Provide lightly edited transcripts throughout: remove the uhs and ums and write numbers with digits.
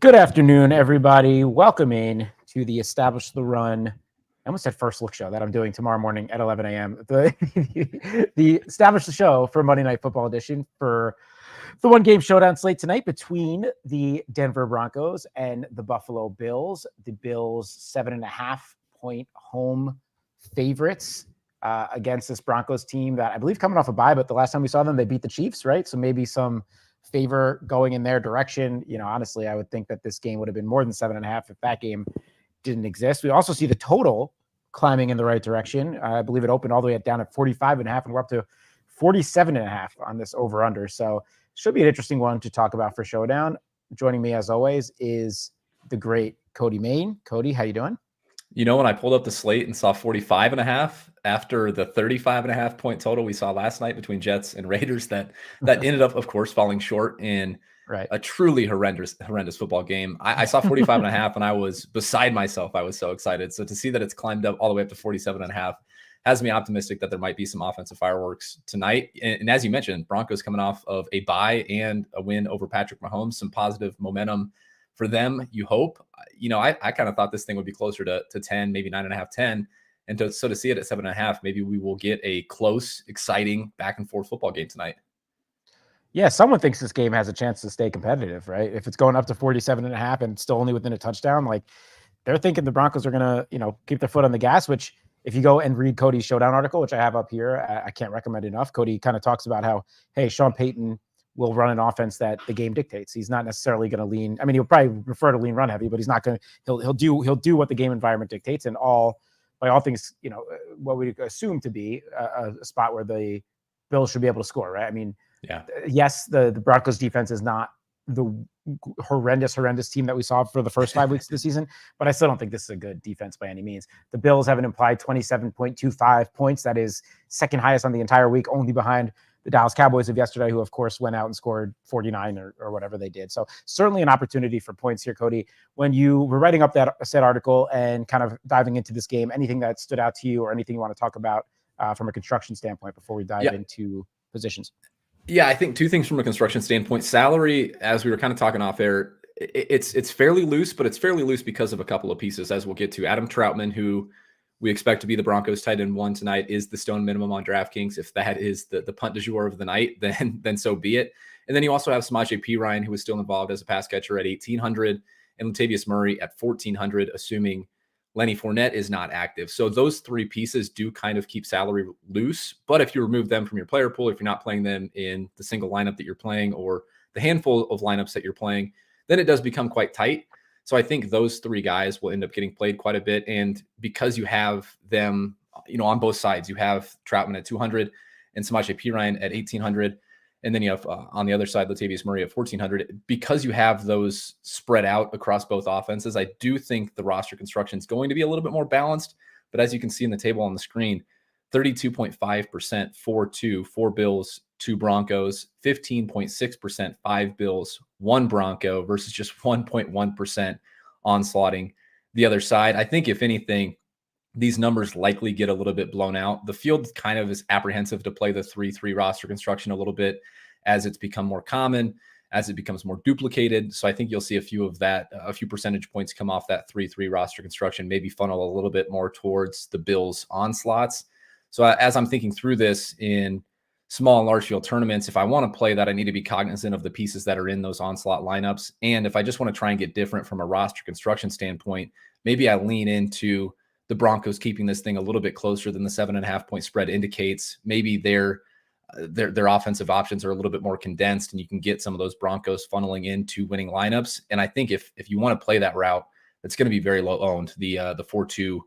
Good afternoon, everybody. Welcome in to the Establish the Run. I almost said first look show that I'm doing tomorrow morning at 11 a.m. The Establish the Show for Monday Night Football edition for the one-game showdown slate tonight between the Denver Broncos and the Buffalo Bills. The Bills 7.5-point home favorites against this Broncos team that I believe coming off a bye, but the last time we saw them, they beat the Chiefs, right? So maybe some favor going in their direction. You know, honestly, I would think that this game would have been more than 7.5 if that game didn't exist. We also see the total climbing in the right direction. I believe it opened all the way down at 45.5, and we're up to 47.5 on this over-under. So should be an interesting one to talk about for Showdown. Joining me, as always, is the great Cody Main. Cody, how you doing? You know, when I pulled up the slate and saw 45.5 after the 35.5 point total we saw last night between Jets and Raiders, that ended up, of course, falling short in a truly horrendous football game. I saw 45.5 and I was beside myself. I was so excited. So to see that it's climbed up all the way up to 47.5 has me optimistic that there might be some offensive fireworks tonight. And as you mentioned, Broncos coming off of a bye and a win over Patrick Mahomes, some positive momentum for them, you hope. You know, I kind of thought this thing would be closer to 10, maybe 9.5, 10. And to see it at 7.5, maybe we will get a close, exciting back and forth football game tonight. Yeah, someone thinks this game has a chance to stay competitive, right? If it's going up to 47.5 and still only within a touchdown, like they're thinking the Broncos are going to, keep their foot on the gas, which if you go and read Cody's Showdown article, which I have up here, I can't recommend enough. Cody kind of talks about how, hey, Sean Payton will run an offense that the game dictates. He's not necessarily going to lean. I mean, he'll probably prefer to lean run heavy, but he's not going to, he'll do what the game environment dictates, and by all things, what we assume to be a spot where the Bills should be able to score, right? I mean, yes, the Broncos defense is not the horrendous team that we saw for the first 5 weeks of the season, but I still don't think this is a good defense by any means. The Bills have an implied 27.25 points. That is second highest on the entire week, only behind the Dallas Cowboys of yesterday, who of course went out and scored 49 or whatever they did. So certainly an opportunity for points here, Cody. When you were writing up that said article and kind of diving into this game, anything that stood out to you or anything you want to talk about from a construction standpoint before we dive into positions? Yeah, I think two things from a construction standpoint. Salary, as we were kind of talking off air, it's fairly loose, but it's fairly loose because of a couple of pieces, as we'll get to. Adam Troutman, who we expect to be the Broncos tight end one tonight, is the stone minimum on DraftKings. If that is the punt du jour of the night, then so be it. And then you also have Samaje Perine, who is still involved as a pass catcher at 1,800, and Latavius Murray at 1,400, assuming Lenny Fournette is not active. So those three pieces do kind of keep salary loose. But if you remove them from your player pool, if you're not playing them in the single lineup that you're playing or the handful of lineups that you're playing, then it does become quite tight. So I think those three guys will end up getting played quite a bit. And because you have them, on both sides, you have Troutman at 200 and Samaje Perine at 1,800. And then you have on the other side, Latavius Murray at 1,400. Because you have those spread out across both offenses, I do think the roster construction is going to be a little bit more balanced. But as you can see in the table on the screen, 32.5% 4-2, 4 Bills, 2 Broncos, 15.6% 5 Bills, 1 Bronco versus just 1.1% onslaughting the other side. I think if anything, these numbers likely get a little bit blown out. The field kind of is apprehensive to play the 3-3 roster construction a little bit as it's become more common, as it becomes more duplicated. So I think you'll see a few percentage points come off that 3-3 roster construction, maybe funnel a little bit more towards the Bills onslaughts. So as I'm thinking through this in small and large field tournaments, if I want to play that, I need to be cognizant of the pieces that are in those onslaught lineups. And if I just want to try and get different from a roster construction standpoint, maybe I lean into the Broncos keeping this thing a little bit closer than the 7.5 point spread indicates. Maybe their offensive options are a little bit more condensed, and you can get some of those Broncos funneling into winning lineups. And I think if you want to play that route, it's going to be very low owned, the 4-2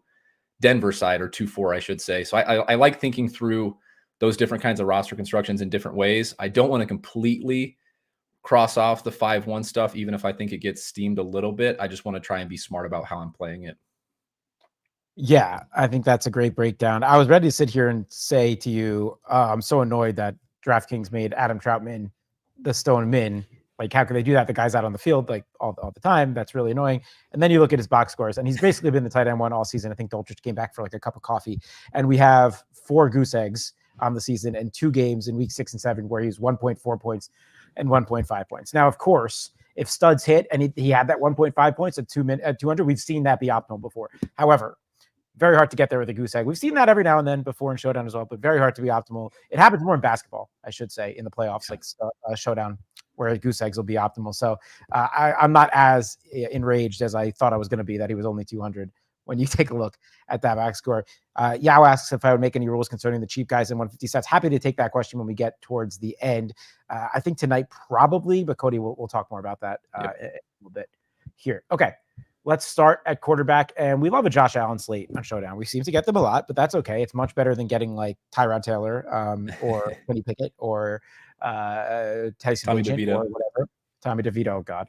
Denver side, or 2-4, I should say. So I like thinking through those different kinds of roster constructions in different ways. I don't want to completely cross off the 5-1 stuff, even if I think it gets steamed a little bit. I just want to try and be smart about how I'm playing it. Yeah, I think that's a great breakdown. I was ready to sit here and say to you, I'm so annoyed that DraftKings made Adam Troutman the stone min. Like, how can they do that? The guy's out on the field like all the time. That's really annoying. And then you look at his box scores, and he's basically been the tight end one all season. I think Dolchich came back for like a cup of coffee. And we have 4 goose eggs on the season and 2 games in week 6 and 7 where he's 1.4 points and 1.5 points. Now, of course, if studs hit and he had that 1.5 points at 200, we've seen that be optimal before. However, very hard to get there with a goose egg. We've seen that every now and then before in Showdown as well, but very hard to be optimal. It happens more in basketball, I should say, in the playoffs, like Showdown, where goose eggs will be optimal. So I'm not as enraged as I thought I was going to be that he was only 200 when you take a look at that back score. Yao asks if I would make any rules concerning the cheap guys in 150 sets. Happy to take that question when we get towards the end. I think tonight probably, but Cody, we'll talk more about that a little bit here. Okay. Let's start at quarterback, and we love a Josh Allen slate on Showdown. We seem to get them a lot, but that's okay. It's much better than getting like Tyrod Taylor or Kenny Pickett or Tyson Bagent or whatever. Tommy DeVito, God.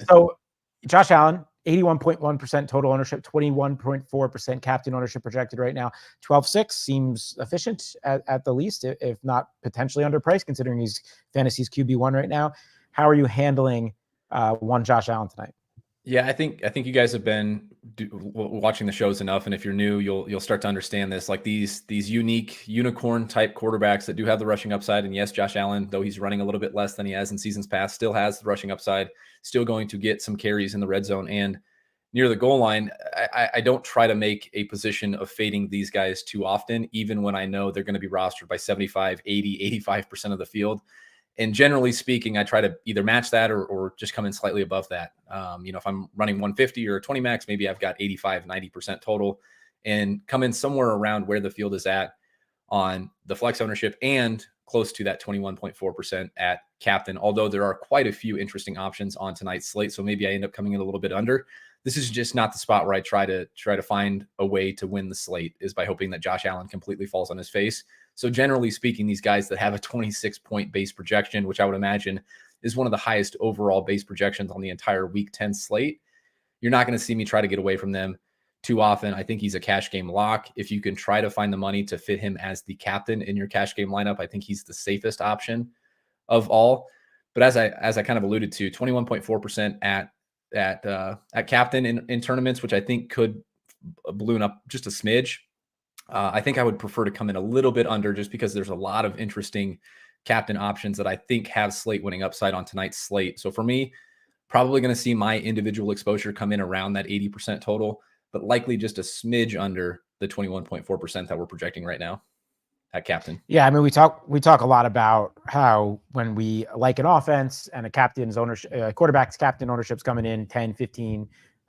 So Josh Allen, 81.1% total ownership, 21.4% captain ownership projected right now. 12.6 seems efficient at the least, if not potentially underpriced, considering he's fantasy's QB1 right now. How are you handling one Josh Allen tonight? Yeah, I think you guys have been watching the shows enough, and if you're new, you'll start to understand this. Like these unique unicorn type quarterbacks that do have the rushing upside, and yes, Josh Allen, though he's running a little bit less than he has in seasons past, still has the rushing upside, still going to get some carries in the red zone and near the goal line. I don't try to make a position of fading these guys too often, even when I know they're going to be rostered by 75, 80, 85% of the field. And generally speaking, I try to either match that or just come in slightly above that. If I'm running 150 or 20 max, maybe I've got 85, 90% total and come in somewhere around where the field is at on the flex ownership and close to that 21.4% at captain. Although there are quite a few interesting options on tonight's slate. So maybe I end up coming in a little bit under. This is just not the spot where I try to find a way to win the slate, is by hoping that Josh Allen completely falls on his face. So generally speaking, these guys that have a 26-point base projection, which I would imagine is one of the highest overall base projections on the entire Week 10 slate, you're not going to see me try to get away from them too often. I think he's a cash game lock. If you can try to find the money to fit him as the captain in your cash game lineup, I think he's the safest option of all. But as I kind of alluded to, 21.4% at captain in tournaments, which I think could balloon up just a smidge. I think I would prefer to come in a little bit under, just because there's a lot of interesting captain options that I think have slate winning upside on tonight's slate. So for me, probably going to see my individual exposure come in around that 80% total, but likely just a smidge under the 21.4% that we're projecting right now at captain. Yeah, I mean, we talk a lot about how when we like an offense and a captain's ownership, quarterback's captain ownership's coming in 10, 15,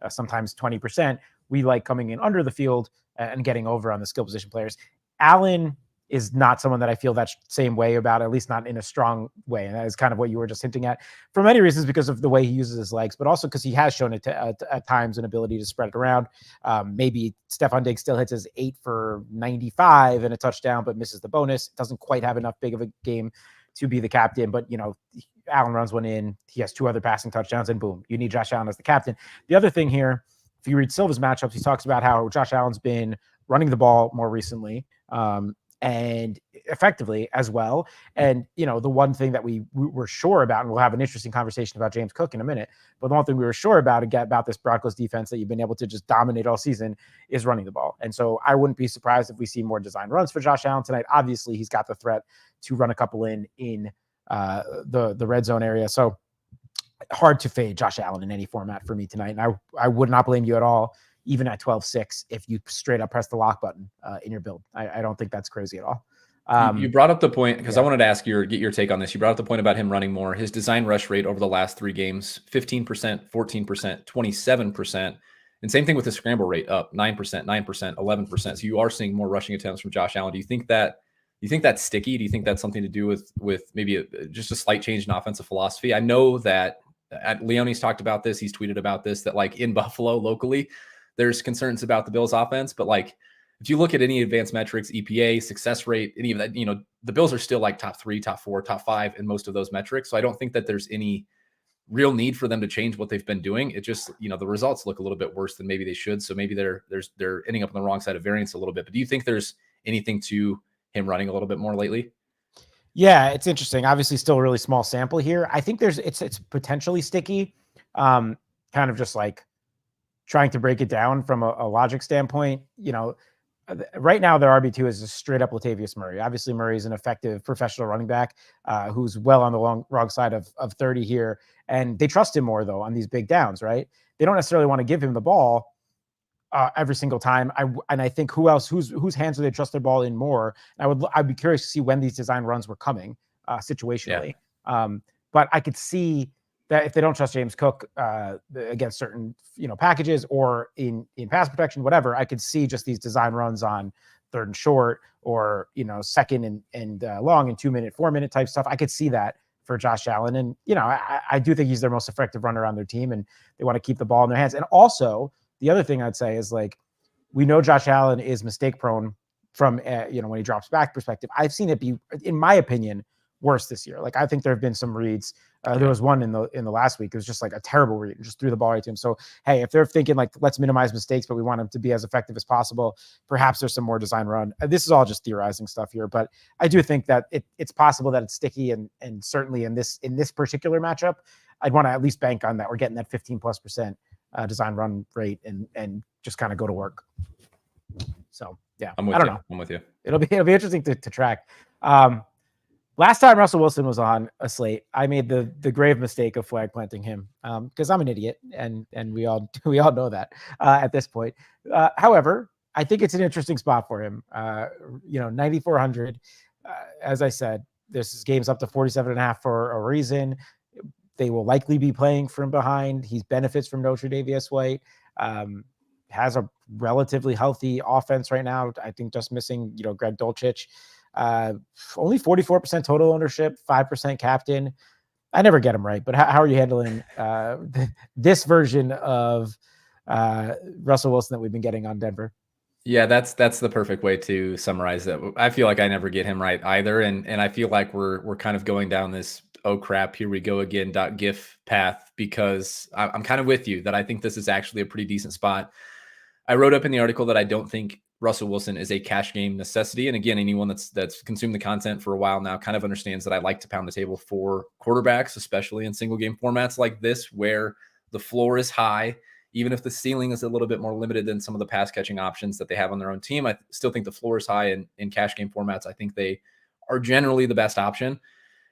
sometimes 20%, we like coming in under the field and getting over on the skill position players. Allen is not someone that I feel that same way about, at least not in a strong way. And that is kind of what you were just hinting at, for many reasons, because of the way he uses his legs, but also because he has shown it at times an ability to spread it around. Maybe Stefon Diggs still hits his 8 for 95 and a touchdown, but misses the bonus. Doesn't quite have enough big of a game to be the captain, but Allen runs one in, he has 2 other passing touchdowns, and boom, you need Josh Allen as the captain. The other thing here, if you read Silva's matchups, he talks about how Josh Allen's been running the ball more recently and effectively as well. And, the one thing that we were sure about, and we'll have an interesting conversation about James Cook in a minute, but the one thing we were sure about this Broncos defense that you've been able to just dominate all season is running the ball. And so I wouldn't be surprised if we see more design runs for Josh Allen tonight. Obviously, he's got the threat to run a couple in the red zone area. So hard to fade Josh Allen in any format for me tonight. And I would not blame you at all, even at 12.6, if you straight up press the lock button in your build. I don't think that's crazy at all. You brought up the point, because I wanted to ask get your take on this. You brought up the point about him running more. His design rush rate over the last 3 games, 15%, 14%, 27%. And same thing with the scramble rate, up 9%, 9%, 11%. So you are seeing more rushing attempts from Josh Allen. Do you think that's sticky? Do you think that's something to do with maybe just a slight change in offensive philosophy? I know that Leone's talked about this. He's tweeted about this, that like in Buffalo locally, there's concerns about the Bills offense, but like if you look at any advanced metrics, EPA, success rate, any of that, the Bills are still like top 3, top 4, top 5 in most of those metrics. So I don't think that there's any real need for them to change what they've been doing. It just, the results look a little bit worse than maybe they should. So maybe they're ending up on the wrong side of variance a little bit. But do you think there's anything to him running a little bit more lately? Yeah, it's interesting. Obviously, still a really small sample here. I think it's potentially sticky. Kind of just like trying to break it down from a logic standpoint. right now their RB2 is just straight up Latavius Murray. Obviously, Murray is an effective professional running back who's well on the wrong side of 30 here. And they trust him more, though, on these big downs, right? They don't necessarily want to give him the ball every single time. I think whose hands do they trust their ball in more? I'd be curious to see when these design runs were coming situationally. Yeah. But I could see that if they don't trust James Cook against certain packages or in pass protection, whatever, I could see just these design runs on 3rd and short or second and long and 2-minute, 4-minute type stuff. I could see that for Josh Allen, and I do think he's their most effective runner on their team, and they want to keep the ball in their hands. And also, the other thing I'd say is, like, we know Josh Allen is mistake prone from when he drops back perspective. I've seen it be, in my opinion, worse this year. Like, I think there have been some reads. There was one in the last week. It was just like a terrible read. Just threw the ball right to him. So, hey, if they're thinking like, let's minimize mistakes, but we want him to be as effective as possible, perhaps there's some more design run. This is all just theorizing stuff here, but I do think that it's possible that it's sticky, and certainly in this particular matchup, I'd want to at least bank on that. We're getting that 15+% design run rate and just kind of go to work. So yeah, I don't know. I'm with you. It'll be interesting to track. Last time Russell Wilson was on a slate, I made the grave mistake of flag planting him because I'm an idiot, and we all know that at this point. However, I think it's an interesting spot for him. 9,400. As I said, this game's up to 47.5 for a reason. They will likely be playing from behind. He benefits from no Tre'Davious White. Has a relatively healthy offense right now. I think just missing, Greg Dulcich. Only 44% total ownership, 5% captain. I never get him right, but how are you handling this version of Russell Wilson that we've been getting on Denver? Yeah, that's the perfect way to summarize it. I feel like I never get him right either, and I feel like we're kind of going down this oh crap, here we go again .gif path, because I'm kind of with you that I think this is actually a pretty decent spot. I wrote up in the article that I don't think Russell Wilson is a cash game necessity. And again, anyone that's consumed the content for a while now kind of understands that I like to pound the table for quarterbacks, especially in single game formats like this, where the floor is high. Even if the ceiling is a little bit more limited than some of the pass catching options that they have on their own team, I still think the floor is high in cash game formats. I think they are generally the best option.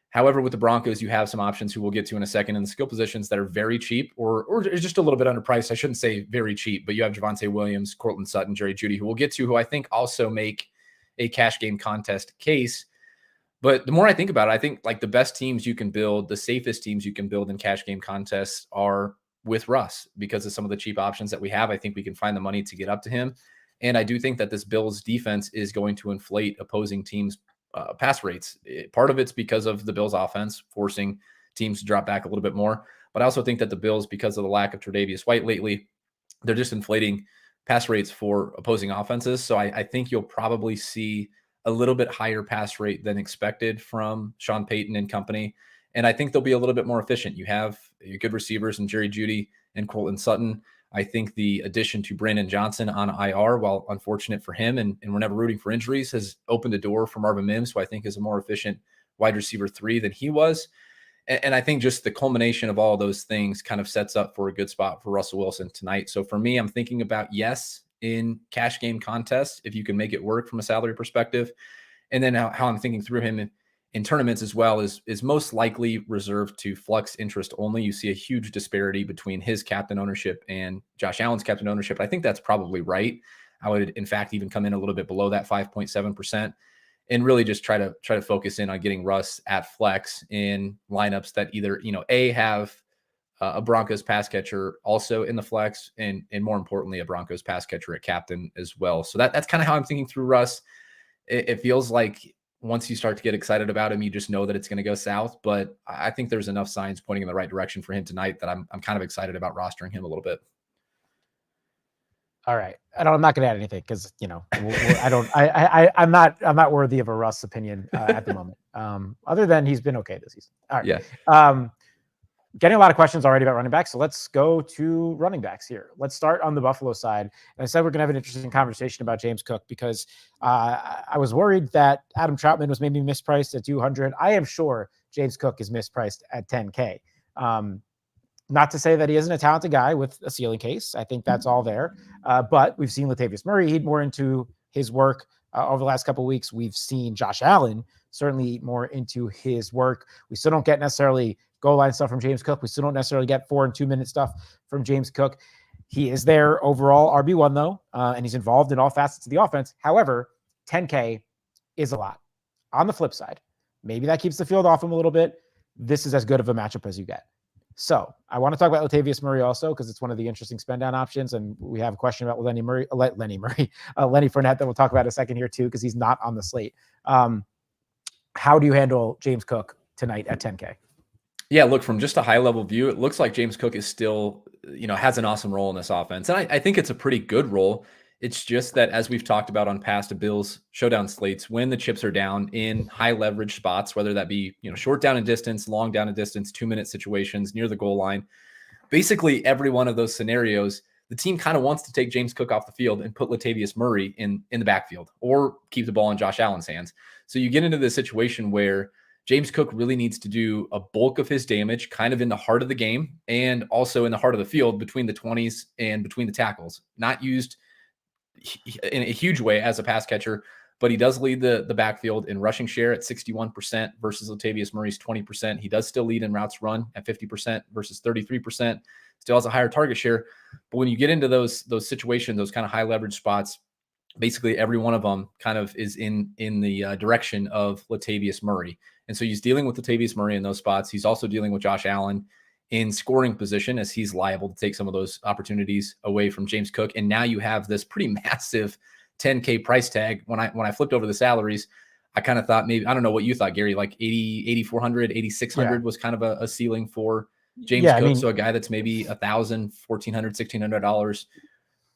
However, with the Broncos, you have some options who we'll get to in a second in the skill positions that are very cheap or just a little bit underpriced. I shouldn't say very cheap, but you have Javonte Williams, Cortland Sutton, Jerry Jeudy, who we'll get to, who I think also make a cash game contest case. But the more I think about it, I think like the best teams you can build, the safest teams you can build in cash game contests are with Russ because of some of the cheap options that we have. I think we can find the money to get up to him. And I do think that this Bills defense is going to inflate opposing teams' pass rates. Part of it's because of the Bills offense forcing teams to drop back a little bit more. But I also think that the Bills, because of the lack of Tre'Davious White lately, they're just inflating pass rates for opposing offenses. So I think you'll probably see a little bit higher pass rate than expected from Sean Payton and company. And I think they'll be a little bit more efficient. You have your good receivers in Jerry Jeudy and Cortland Sutton. I think the addition to Brandon Johnson on IR, while unfortunate for him, and we're never rooting for injuries, has opened the door for Marvin Mims, who I think is a more efficient wide receiver 3 than he was. And I think just the culmination of all of those things kind of sets up for a good spot for Russell Wilson tonight. So for me, I'm thinking about yes in cash game contests, if you can make it work from a salary perspective. And then how I'm thinking through him in tournaments as well is most likely reserved to flux interest only. You see a huge disparity between his captain ownership and Josh Allen's captain ownership. I think that's probably right. I would, in fact, even come in a little bit below that 5.7% and really just try to focus in on getting Russ at flex in lineups that either, have a Broncos pass catcher also in the flex and more importantly, a Broncos pass catcher at captain as well. So that's kind of how I'm thinking through Russ. It feels like once you start to get excited about him, you just know that it's going to go south. But I think there's enough signs pointing in the right direction for him tonight that I'm kind of excited about rostering him a little bit. All right. I'm not going to add anything because, I'm not worthy of a Russ opinion at the moment. Other than he's been okay this season. All right. Yeah. Getting a lot of questions already about running backs. So let's go to running backs here. Let's start on the Buffalo side. And I said we're going to have an interesting conversation about James Cook because I was worried that Adam Troutman was maybe mispriced at 200. I am sure James Cook is mispriced at 10K. Not to say that he isn't a talented guy with a ceiling case. I think that's all there. But we've seen Latavius Murray eat more into his work over the last couple of weeks. We've seen Josh Allen certainly eat more into his work. We still don't get necessarily goal line stuff from James Cook. We still don't necessarily get 4 and 2 minute stuff from James Cook. He is their overall RB1 though, and he's involved in all facets of the offense. However, 10K is a lot. On the flip side, maybe that keeps the field off him a little bit. This is as good of a matchup as you get. So I want to talk about Latavius Murray also, because it's one of the interesting spend down options. And we have a question about Lenny Fournette that we'll talk about in a second here too, because he's not on the slate. How do you handle James Cook tonight at 10K? Yeah, look, from just a high level view, it looks like James Cook is still, has an awesome role in this offense. And I think it's a pretty good role. It's just that, as we've talked about on past Bills Showdown slates, when the chips are down in high leverage spots, whether that be, short down and distance, long down and distance, 2-minute situations near the goal line, basically every one of those scenarios, the team kind of wants to take James Cook off the field and put Latavius Murray in the backfield or keep the ball in Josh Allen's hands. So you get into this situation where James Cook really needs to do a bulk of his damage kind of in the heart of the game and also in the heart of the field between the 20s and between the tackles. Not used in a huge way as a pass catcher, but he does lead the backfield in rushing share at 61% versus Latavius Murray's 20%. He does still lead in routes run at 50% versus 33%. Still has a higher target share. But when you get into those situations, those kind of high leverage spots, basically every one of them kind of is in the direction of Latavius Murray. And so he's dealing with Latavius Murray in those spots. He's also dealing with Josh Allen in scoring position, as he's liable to take some of those opportunities away from James Cook. And now you have this pretty massive 10K price tag. When I flipped over the salaries, I kind of thought maybe, I don't know what you thought, Gary, like 8,400, 8,600 was kind of a ceiling for James Cook. So a guy that's maybe $1,000, $1,400, $1,600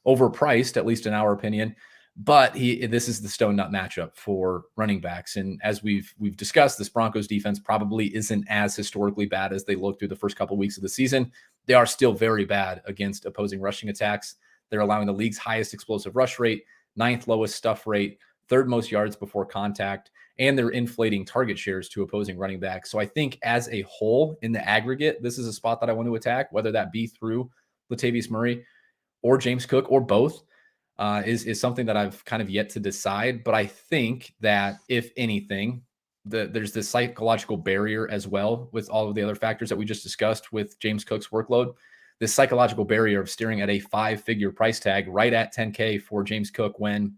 overpriced, at least in our opinion. But this is the stone nut matchup for running backs. And as we've discussed, this Broncos defense probably isn't as historically bad as they look through the first couple of weeks of the season. They are still very bad against opposing rushing attacks. They're allowing the league's highest explosive rush rate, 9th lowest stuff rate, 3rd most yards before contact, and they're inflating target shares to opposing running backs. So I think as a whole, in the aggregate, this is a spot that I want to attack, whether that be through Latavius Murray or James Cook or both. Is something that I've kind of yet to decide. But I think that, if anything, there's this psychological barrier as well with all of the other factors that we just discussed with James Cook's workload. This psychological barrier of staring at a 5-figure price tag right at 10K for James Cook when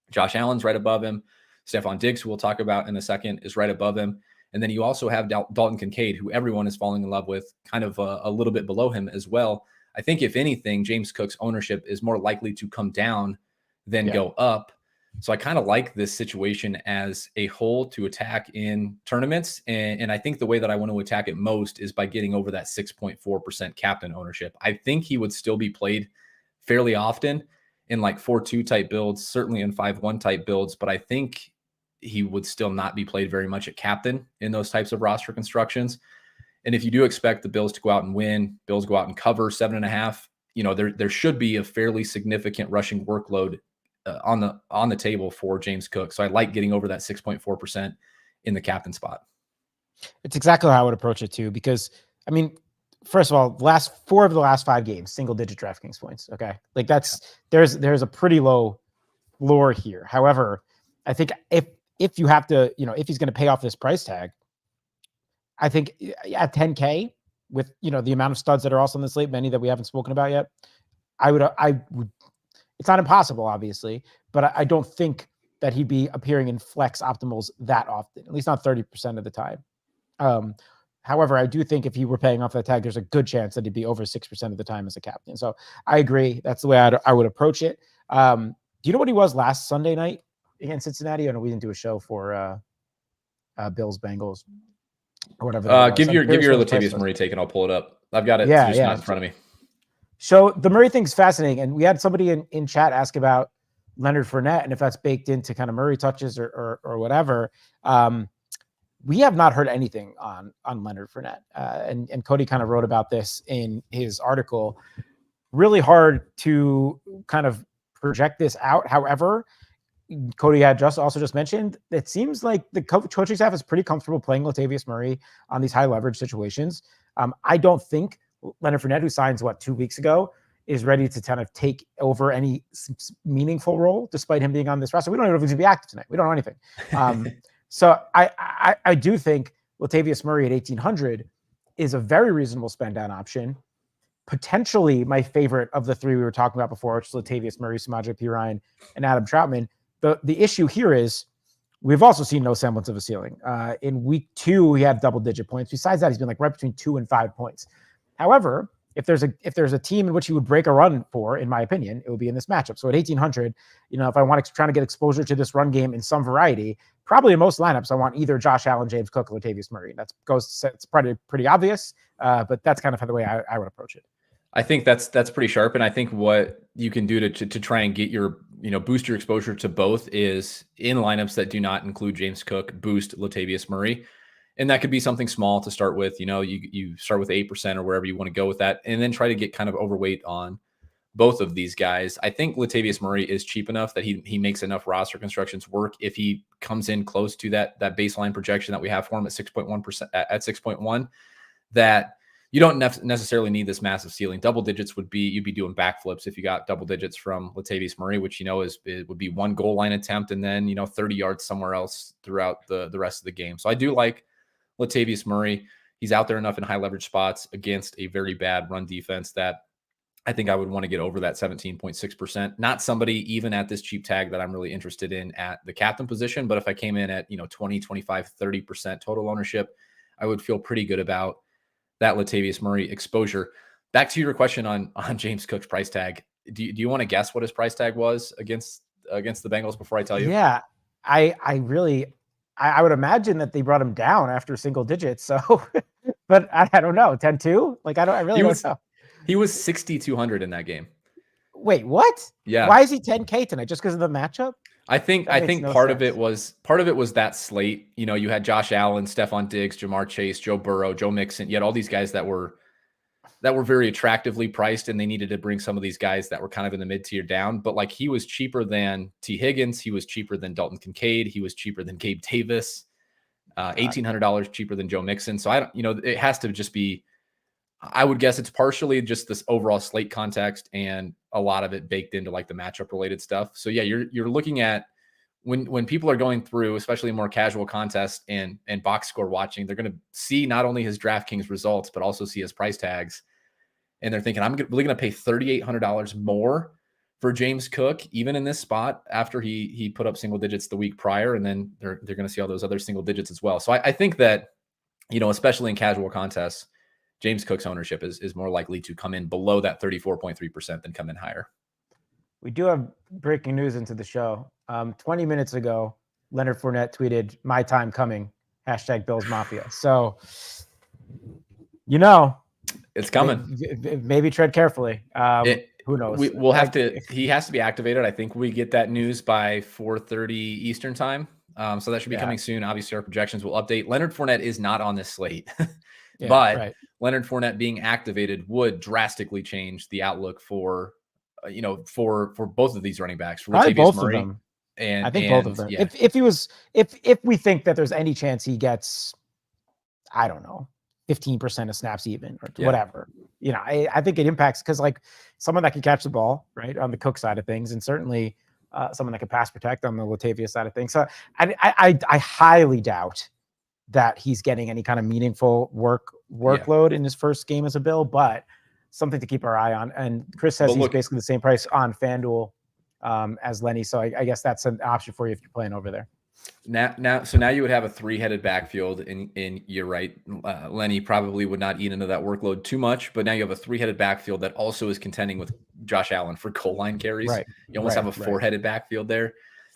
Josh Allen's right above him. Stefon Diggs, who we'll talk about in a second, is right above him. And then you also have Dalton Kincaid, who everyone is falling in love with, kind of a little bit below him as well. I think, if anything, James Cook's ownership is more likely to come down than go up. So I kind of like this situation as a whole to attack in tournaments. And I think the way that I want to attack it most is by getting over that 6.4% captain ownership. I think he would still be played fairly often in like 4-2 type builds, certainly in 5-1 type builds, but I think he would still not be played very much at captain in those types of roster constructions. And if you do expect the Bills to go out and win, Bills go out and cover 7.5, there should be a fairly significant rushing workload on the table for James Cook. So I like getting over that 6.4% in the captain spot. It's exactly how I would approach it too, because I mean, first of all, last 4 of the last 5 games, single-digit DraftKings points. Okay, like there's a pretty low floor here. However, I think if you have to, if he's going to pay off this price tag, I think at 10K with, the amount of studs that are also on this slate, many that we haven't spoken about yet, I would, it's not impossible, obviously, but I don't think that he'd be appearing in flex optimals that often, at least not 30% of the time. However, I do think if he were paying off that tag, there's a good chance that he'd be over 6% of the time as a captain. So I agree. That's the way I would approach it. Do you know what he was last Sunday night against Cincinnati? I know we didn't do a show for Bills Bengals or whatever. Give your Latavius Murray take and I'll pull it up. I've got it not in front of me. So the Murray thing's fascinating. And we had somebody in chat ask about Leonard Fournette and if that's baked into kind of Murray touches or whatever. We have not heard anything on Leonard Fournette. And Cody kind of wrote about this in his article. Really hard to kind of project this out. However, Cody had also just mentioned, it seems like the coaching staff is pretty comfortable playing Latavius Murray on these high leverage situations. I don't think Leonard Fournette, who signs 2 weeks ago, is ready to kind of take over any meaningful role, despite him being on this roster. We don't even know if he's going to be active tonight. We don't know anything. So I do think Latavius Murray at 1,800 is a very reasonable spend down option. Potentially my favorite of the three we were talking about before, which is Latavius Murray, Samaje Perine, and Adam Troutman. The issue here is we've also seen no semblance of a ceiling. In week 2, he had double-digit points. Besides that, he's been like right between 2 and 5 points. However, if there's a team in which he would break a run for, in my opinion, it would be in this matchup. So at 1,800, if I want to try to get exposure to this run game in some variety, probably in most lineups, I want either Josh Allen, James Cook, or Latavius Murray. It's pretty obvious, but that's kind of the way I would approach it. I think that's pretty sharp. And I think what you can do to try and get your, boost your exposure to both is in lineups that do not include James Cook, boost Latavius Murray. And that could be something small to start with. You start with 8% or wherever you want to go with that, and then try to get kind of overweight on both of these guys. I think Latavius Murray is cheap enough that he makes enough roster constructions work if he comes in close to that baseline projection that we have for him at 6.1%, at 6.1, that you don't necessarily need this massive ceiling. Double digits you'd be doing backflips if you got double digits from Latavius Murray, which it would be one goal line attempt and then 30 yards somewhere else throughout the rest of the game. So I do like Latavius Murray. He's out there enough in high leverage spots against a very bad run defense that I think I would want to get over that 17.6%. Not somebody even at this cheap tag that I'm really interested in at the captain position, but if I came in at 20, 25, 30% total ownership, I would feel pretty good about that Latavius Murray exposure. Back to your question on James Cook's price tag. Do you want to guess what his price tag was against the Bengals before I tell you? Yeah, I would imagine that they brought him down after single digits. So, but I don't know, 10-2. Like I really don't know. He was 6,200 in that game. Wait, what? Yeah. Why is he 10K tonight? Just because of the matchup? I think part of it was that slate. You had Josh Allen, Stefon Diggs, Jamar Chase, Joe Burrow, Joe Mixon. You had all these guys that were very attractively priced, and they needed to bring some of these guys that were kind of in the mid-tier down. But like, he was cheaper than T. Higgins, he was cheaper than Dalton Kincaid, he was cheaper than Gabe Davis, $1,800 cheaper than Joe Mixon. So it has to just be. I would guess it's partially just this overall slate context and a lot of it baked into like the matchup related stuff. So yeah, you're looking at when people are going through, especially more casual contests and box score watching, they're going to see not only his DraftKings results, but also see his price tags. And they're thinking, I'm really going to pay $3,800 more for James Cook, even in this spot after he put up single digits the week prior. And then they're going to see all those other single digits as well. So I think that, especially in casual contests, James Cook's ownership is more likely to come in below that 34.3% than come in higher. We do have breaking news into the show. 20 minutes ago, Leonard Fournette tweeted, "My time coming, #Bills Mafia." So, it's coming. Maybe tread carefully. Who knows? We'll have to. He has to be activated. I think we get that news by 4:30 Eastern time. So that should be coming soon. Obviously, our projections will update. Leonard Fournette is not on this slate. But right. Leonard Fournette being activated would drastically change the outlook for both of these running backs. For Latavius Murray, of them. And I think both of them. Yeah. If we think that there's any chance he gets, I don't know, 15% of snaps even or whatever, I think it impacts because like someone that can catch the ball right on the Cook side of things, and certainly someone that can pass protect on the Latavius side of things. So I highly doubt that he's getting any kind of meaningful workload in his first game as a Bill, but something to keep our eye on. And Chris says he's basically the same price on FanDuel as Lenny. So I guess that's an option for you if you're playing over there. Now you would have a 3-headed backfield, and you're right. Lenny probably would not eat into that workload too much, but now you have a 3-headed backfield that also is contending with Josh Allen for goal line carries. Right. You almost have a 4-headed backfield there.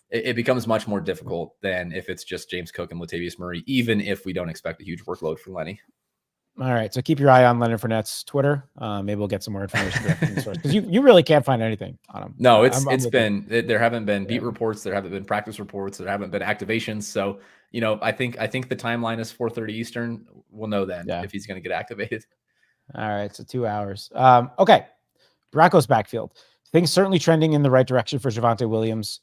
It becomes much more difficult than if it's just James Cook and Latavius Murray, even if we don't expect a huge workload for Lenny. All right. So keep your eye on Leonard Fournette's Twitter. Maybe we'll get some more information from the source because you really can't find anything on him. No, there haven't been beat reports. There haven't been practice reports. There haven't been activations. So, I think the timeline is 4:30 Eastern. We'll know then if he's going to get activated. All right. So 2 hours. Okay. Broncos backfield. Things certainly trending in the right direction for Javonte Williams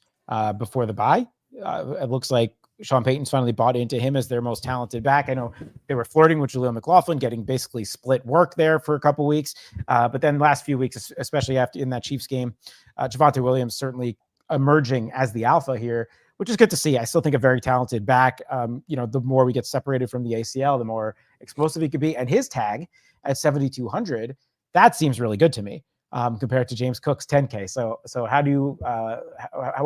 before the bye. It looks like Sean Payton's finally bought into him as their most talented back. I know they were flirting with Jaleel McLaughlin, getting basically split work there for a couple weeks. But then last few weeks, especially after in that Chiefs game, Javonte Williams certainly emerging as the alpha here, which is good to see. I still think a very talented back. The more we get separated from the ACL, the more explosive he could be. And his tag at 7,200, that seems really good to me compared to James Cook's 10K. So what are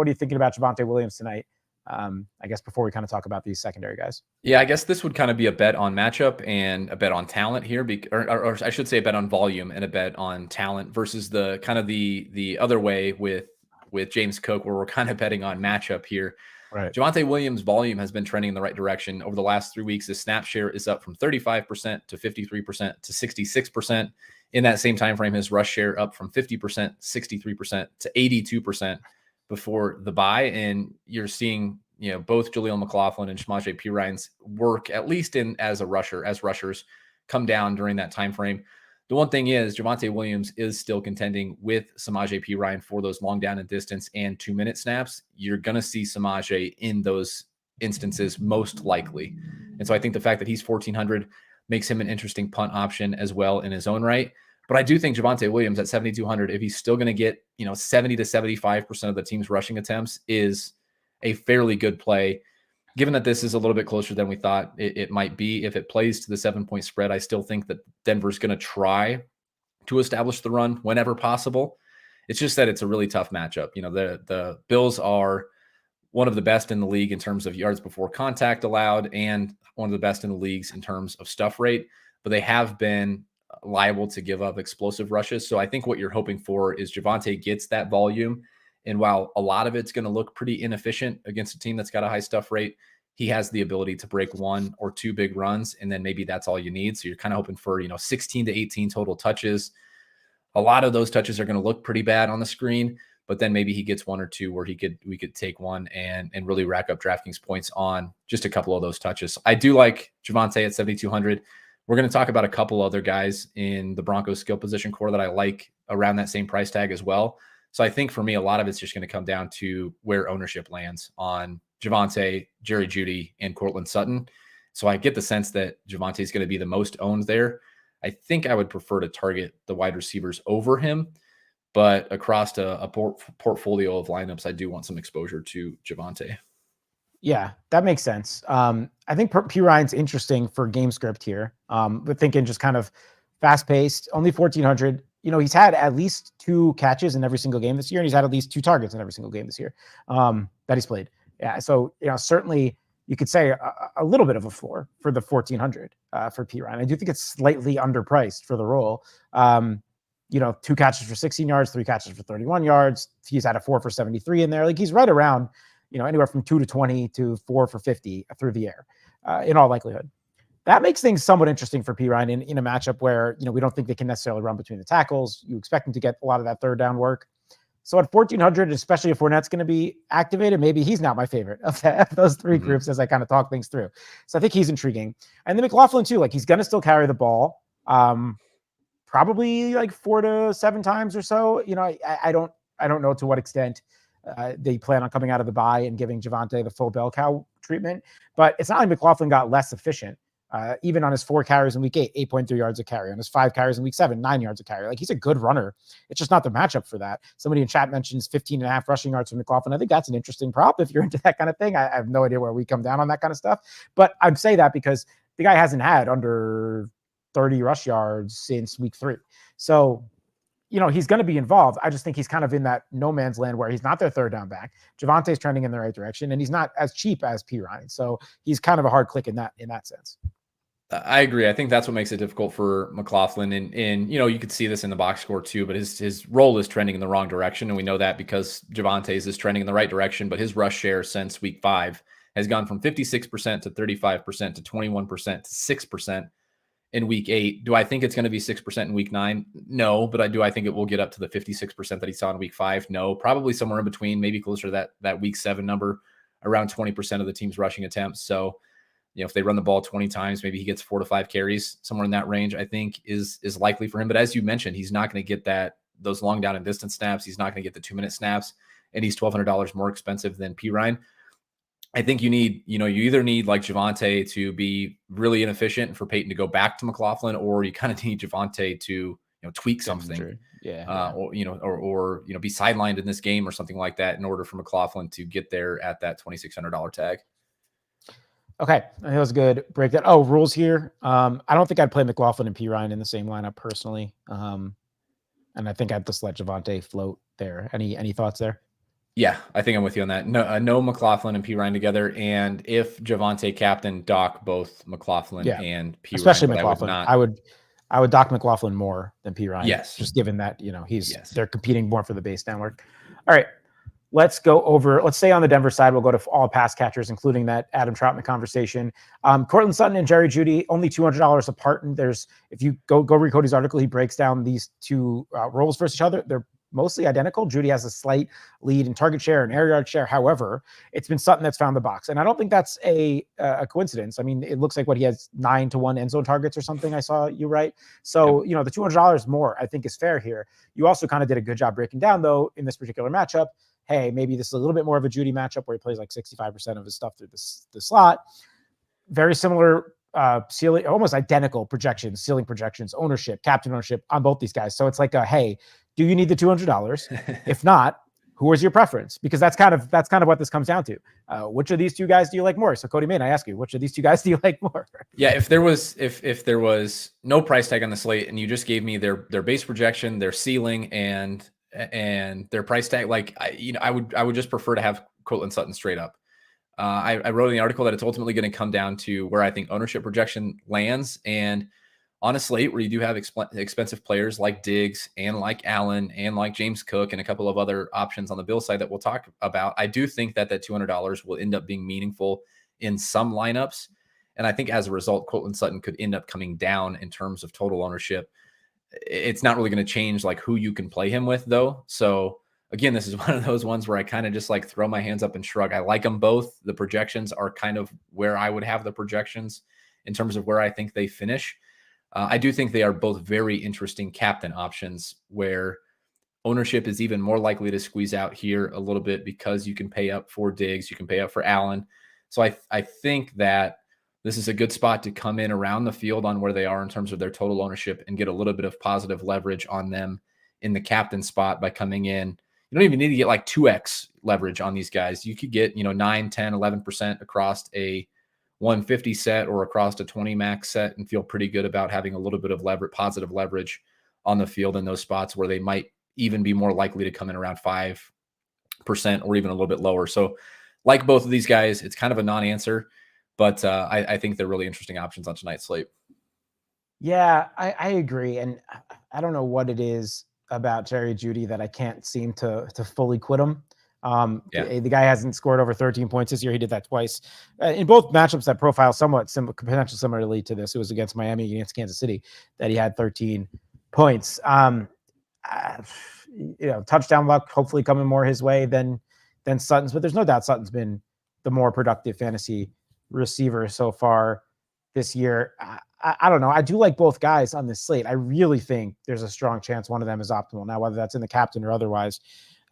you thinking about Javonte Williams tonight? I guess before we kind of talk about these secondary guys. Yeah, I guess this would kind of be a bet on matchup and a bet on talent here, or I should say a bet on volume and a bet on talent versus the kind of the other way with James Cook, where we're kind of betting on matchup here. Right. Javonte Williams' volume has been trending in the right direction over the last 3 weeks. His snap share is up from 35% to 53% to 66%. In that same time frame, his rush share up from 50%, 63% to 82% before the bye. And you're seeing, both Jaleel McLaughlin and Samaje Perine's work, at least as rushers, come down during that time frame. The one thing is Javonte Williams is still contending with Samaje Perine for those long down and distance and 2-minute snaps. You're going to see Samaje in those instances most likely. And so I think the fact that he's 1,400 makes him an interesting punt option as well in his own right. But I do think Javonte Williams at 7,200, if he's still going to get, 70 to 75% of the team's rushing attempts, is a fairly good play. Given that this is a little bit closer than we thought it might be, if it plays to the 7-point spread, I still think that Denver's going to try to establish the run whenever possible. It's just that it's a really tough matchup. The Bills are one of the best in the league in terms of yards before contact allowed and one of the best in the leagues in terms of stuff rate, but they have been liable to give up explosive rushes. So I think what you're hoping for is Javonte gets that volume. And while a lot of it's going to look pretty inefficient against a team that's got a high stuff rate, he has the ability to break 1 or 2 big runs, and then maybe that's all you need. So you're kind of hoping for 16 to 18 total touches. A lot of those touches are going to look pretty bad on the screen, but then maybe he gets 1 or 2 where we could take one and really rack up DraftKings points on just a couple of those touches. I do like Javonte at 7,200. We're going to talk about a couple other guys in the Broncos skill position core that I like around that same price tag as well. So I think for me, a lot of it's just going to come down to where ownership lands on Javonte, Jerry Jeudy, and Courtland Sutton. So I get the sense that Javonte is going to be the most owned there. I think I would prefer to target the wide receivers over him, but across a portfolio of lineups, I do want some exposure to Javonte. Yeah, that makes sense. I think Perine's interesting for game script here, but thinking just kind of fast-paced, only 1,400. He's had at least 2 catches in every single game this year, and he's had at least 2 targets in every single game this year that he's played. Yeah, so certainly you could say a little bit of a floor for the 1,400 for Perine. I do think it's slightly underpriced for the role. 2 catches for 16 yards, 3 catches for 31 yards. He's had a 4 for 73 in there. Like he's right around, anywhere from 2 to 20 to 4 for 50 through the air, in all likelihood. That makes things somewhat interesting for Perine in a matchup where, we don't think they can necessarily run between the tackles. You expect him to get a lot of that third down work. So at 1,400, especially if Fournette's going to be activated, maybe he's not my favorite of those 3 groups as I kind of talk things through. So I think he's intriguing. And then McLaughlin too, like he's going to still carry the ball, probably like 4 to 7 times or so. I don't know to what extent they plan on coming out of the bye and giving Javonte the full bell cow treatment, but it's not like McLaughlin got less efficient. Even on his 4 carries in week 8, 8.3 yards a carry. On his 5 carries in week 7, 9 yards a carry. Like he's a good runner. It's just not the matchup for that. Somebody in chat mentions 15.5 rushing yards for McLaughlin. I think that's an interesting prop if you're into that kind of thing. I have no idea where we come down on that kind of stuff, but I'd say that because the guy hasn't had under 30 rush yards since week 3. So, he's going to be involved. I just think he's kind of in that no man's land where he's not their third down back. Javonte's trending in the right direction, and he's not as cheap as Perine. So he's kind of a hard click in that sense. I agree. I think that's what makes it difficult for McLaughlin. And you could see this in the box score too, but his role is trending in the wrong direction. And we know that because Javonte's is trending in the right direction, but his rush share since week 5 has gone from 56% to 35% to 21% to 6% in week 8. Do I think it's going to be 6% in week 9? No, but I think it will get up to the 56% that he saw in week 5? No, probably somewhere in between, maybe closer to that week 7 number, around 20% of the team's rushing attempts. So, if they run the ball 20 times, maybe he gets 4 to 5 carries, somewhere in that range, I think is likely for him. But as you mentioned, he's not going to get those long down and distance snaps. He's not going to get the 2-minute snaps, and he's $1,200 more expensive than Perine. I think you either need like Javonte to be really inefficient for Peyton to go back to McLaughlin, or you kind of need Javonte to tweak something, Yeah. or be sidelined in this game or something like that in order for McLaughlin to get there at that $2,600 tag. Okay, that was good. Break that. Oh, rules here. I don't think I'd play McLaughlin and P Ryan in the same lineup personally. And I think I'd just let Javonte float there. Any thoughts there? Yeah, I think I'm with you on that. No McLaughlin and P Ryan together, and if Javonte captain, dock both McLaughlin Yeah, and P especially Ryan, but McLaughlin. I would not. I would dock McLaughlin more than P Ryan. Yes, just given that yes. they're competing more for the base down work. All right, let's go over. Let's stay on the Denver side. We'll go to all pass catchers, including that Adam Troutman conversation. Cortland Sutton and Jerry Jeudy only $200 apart. And if you go read Cody's article, he breaks down these two roles versus each other. They're mostly identical. Jeudy has a slight lead in target share and air yard share. However, it's been Sutton that's found the box. And I don't think that's a coincidence. I mean, it looks like he has 9-to-1 end zone targets or something. I saw you right. So, the $200 more I think is fair here. You also kind of did a good job breaking down though, in this particular matchup. Hey, maybe this is a little bit more of a Jeudy matchup where he plays like 65% of his stuff through the slot. Very similar ceiling, almost identical projections, ceiling projections, ownership, captain ownership on both these guys. So it's like hey, do you need the $200? If not, who is your preference? Because that's kind of what this comes down to. Which of these two guys do you like more? So Cody Main, I ask you, which of these two guys do you like more? Yeah, if there was no price tag on the slate and you just gave me their base projection, their ceiling, and their price tag, I would just prefer to have Cortland Sutton straight up. I wrote in the article that it's ultimately going to come down to where I think ownership projection lands, and on a slate where you do have expensive players like Diggs and like Allen and like James Cook and a couple of other options on the Bill side that we'll talk about, I do think that $200 will end up being meaningful in some lineups. And I think as a result, Cortland Sutton could end up coming down in terms of total ownership. It's not really going to change like who you can play him with though. So again, this is one of those ones where I kind of just like throw my hands up and shrug. I like them both. The projections are kind of where I would have the projections in terms of where I think they finish. I do think they are both very interesting captain options where ownership is even more likely to squeeze out here a little bit because you can pay up for Diggs, you can pay up for Allen. So I think that this is a good spot to come in around the field on where they are in terms of their total ownership and get a little bit of positive leverage on them in the captain spot by coming in. You don't even need to get like 2x leverage on these guys. You could get, 9, 10, 11% across a 150 set or across a 20 max set and feel pretty good about having a little bit of positive leverage on the field in those spots where they might even be more likely to come in around 5% or even a little bit lower. So like both of these guys, it's kind of a non-answer, but I think they're really interesting options on tonight's slate. Yeah, I agree. And I don't know what it is about Jerry Jeudy that I can't seem to fully quit him. The guy hasn't scored over 13 points this year. He did that twice in both matchups that profile somewhat potentially similarly to this. It was against Miami, against Kansas City, that he had 13 points. Touchdown luck hopefully coming more his way than Sutton's, but there's no doubt Sutton's been the more productive fantasy receiver so far this year. I don't know. I do like both guys on this slate. I really think there's a strong chance one of them is optimal. Now, whether that's in the captain or otherwise,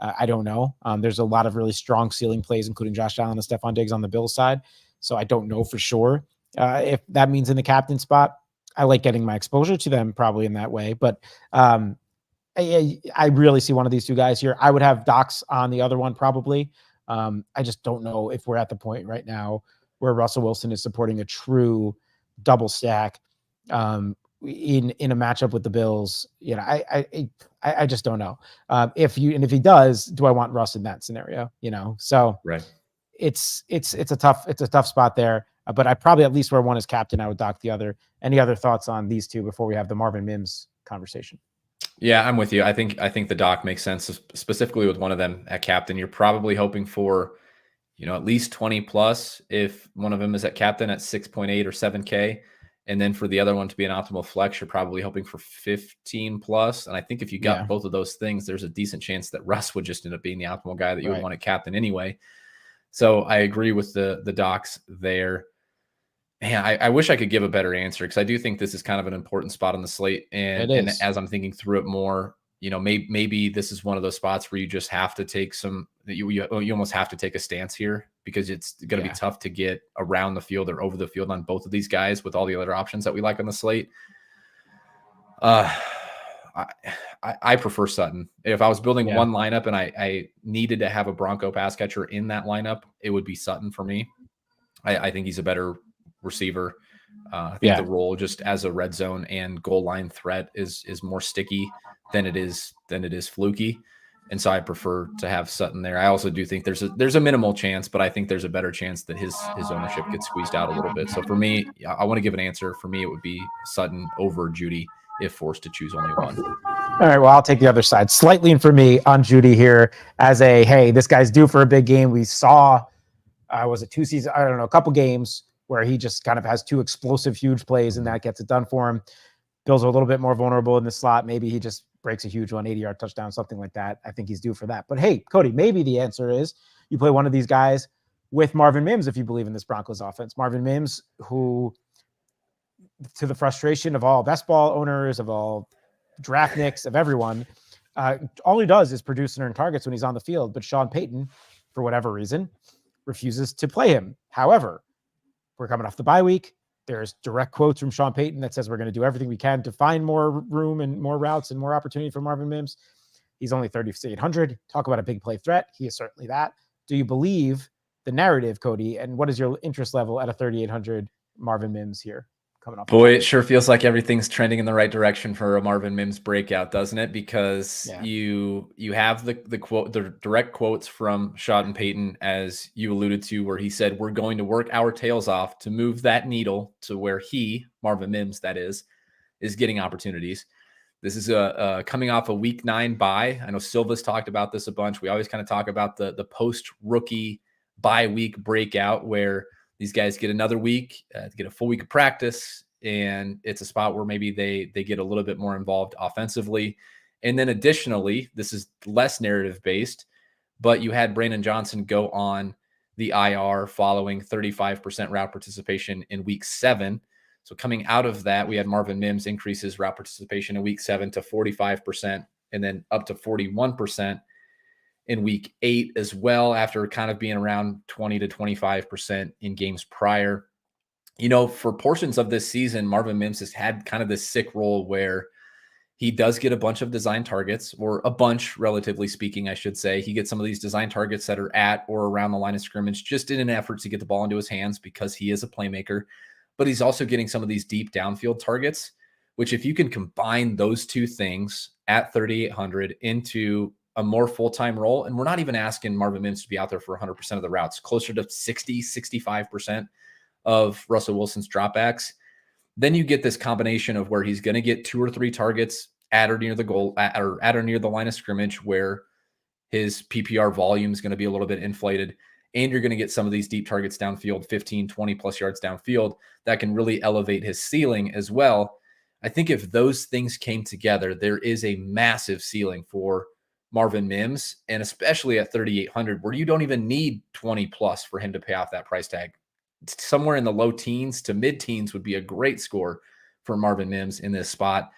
I don't know. There's a lot of really strong ceiling plays, including Josh Allen and Stefon Diggs on the Bills side. So I don't know for sure if that means in the captain spot. I like getting my exposure to them probably in that way. But I really see one of these two guys here. I would have Docs on the other one probably. I just don't know if we're at the point right now where Russell Wilson is supporting a true double stack in a matchup with the Bills. I just don't know. If he does, do I want Russ in that scenario? So right. It's a tough spot there. But I probably, at least where one is captain, I would dock the other. Any other thoughts on these two before we have the Marvin Mims conversation? Yeah, I'm with you. I think the dock makes sense, specifically with one of them at captain. You're probably hoping for, at least 20 plus if one of them is at captain at 6.8 or 7K. And then for the other one to be an optimal flex, you're probably hoping for 15 plus. And I think if you got both of those things, there's a decent chance that Russ would just end up being the optimal guy that you would want at captain anyway. So I agree with the docs there. Man, I wish I could give a better answer because I do think this is kind of an important spot on the slate. And as I'm thinking through it more, maybe this is one of those spots where you just have to take you almost have to take a stance here, because it's going to be tough to get around the field or over the field on both of these guys with all the other options that we like on the slate. I prefer Sutton. If I was building one lineup and I needed to have a Bronco pass catcher in that lineup, it would be Sutton for me. I think he's a better receiver. I think the role just as a red zone and goal line threat is more sticky than it is fluky. And so I prefer to have Sutton there. I also do think there's a minimal chance, but I think there's a better chance that his ownership gets squeezed out a little bit. So for me, I want to give an answer. For me, it would be Sutton over Judy if forced to choose only one. All right, well, I'll take the other side. Slightly for me on Judy here as hey, this guy's due for a big game. We saw, was it 2 seasons? I don't know, a couple games where he just kind of has 2 explosive, huge plays, and that gets it done for him. Bills are a little bit more vulnerable in the slot. Maybe he just breaks a huge 180-yard touchdown, something like that. I think he's due for that. But hey, Cody, maybe the answer is you play one of these guys with Marvin Mims if you believe in this Broncos offense. Marvin Mims, who, to the frustration of all best ball owners, of all draft nicks, of everyone, all he does is produce and earn targets when he's on the field. But Sean Payton, for whatever reason, refuses to play him. However, we're coming off the bye week. There's direct quotes from Sean Payton that says we're going to do everything we can to find more room and more routes and more opportunity for Marvin Mims. He's only 3,800. Talk about a big play threat. He is certainly that. Do you believe the narrative, Cody? And what is your interest level at a 3,800 Marvin Mims here coming up? Boy, it sure feels like everything's trending in the right direction for a Marvin Mims breakout, doesn't it? Because you have the quote, the direct quotes from Sean Payton, as you alluded to, where he said, we're going to work our tails off to move that needle to where Marvin Mims, that is getting opportunities. This is coming off a week 9 bye. I know Silva's talked about this a bunch. We always kind of talk about the post-rookie bye week breakout, where these guys get another week, get a full week of practice, and it's a spot where maybe they get a little bit more involved offensively. And then additionally, this is less narrative-based, but you had Brandon Johnson go on the IR following 35% route participation in week 7. So coming out of that, we had Marvin Mims increase his route participation in week 7 to 45%, and then up to 41% in week 8 as well, after kind of being around 20 to 25% in games prior. For portions of this season, Marvin Mims has had kind of this sick role where he does get a bunch of design targets, or a bunch, relatively speaking, I should say. He gets some of these design targets that are at or around the line of scrimmage, just in an effort to get the ball into his hands, because he is a playmaker. But he's also getting some of these deep downfield targets, which, if you can combine those two things at 3,800 into a more full-time role, and we're not even asking Marvin Mims to be out there for 100% of the routes, closer to 60, 65% of Russell Wilson's dropbacks, then you get this combination of where he's going to get 2 or 3 targets at or near the goal, or at or near the line of scrimmage, where his PPR volume is going to be a little bit inflated, and you're going to get some of these deep targets downfield, 15, 20 plus yards downfield, that can really elevate his ceiling as well. I think if those things came together, there is a massive ceiling for Marvin Mims, and especially at 3,800, where you don't even need 20 plus for him to pay off that price tag. Somewhere in the low teens to mid-teens would be a great score for Marvin Mims in this spot.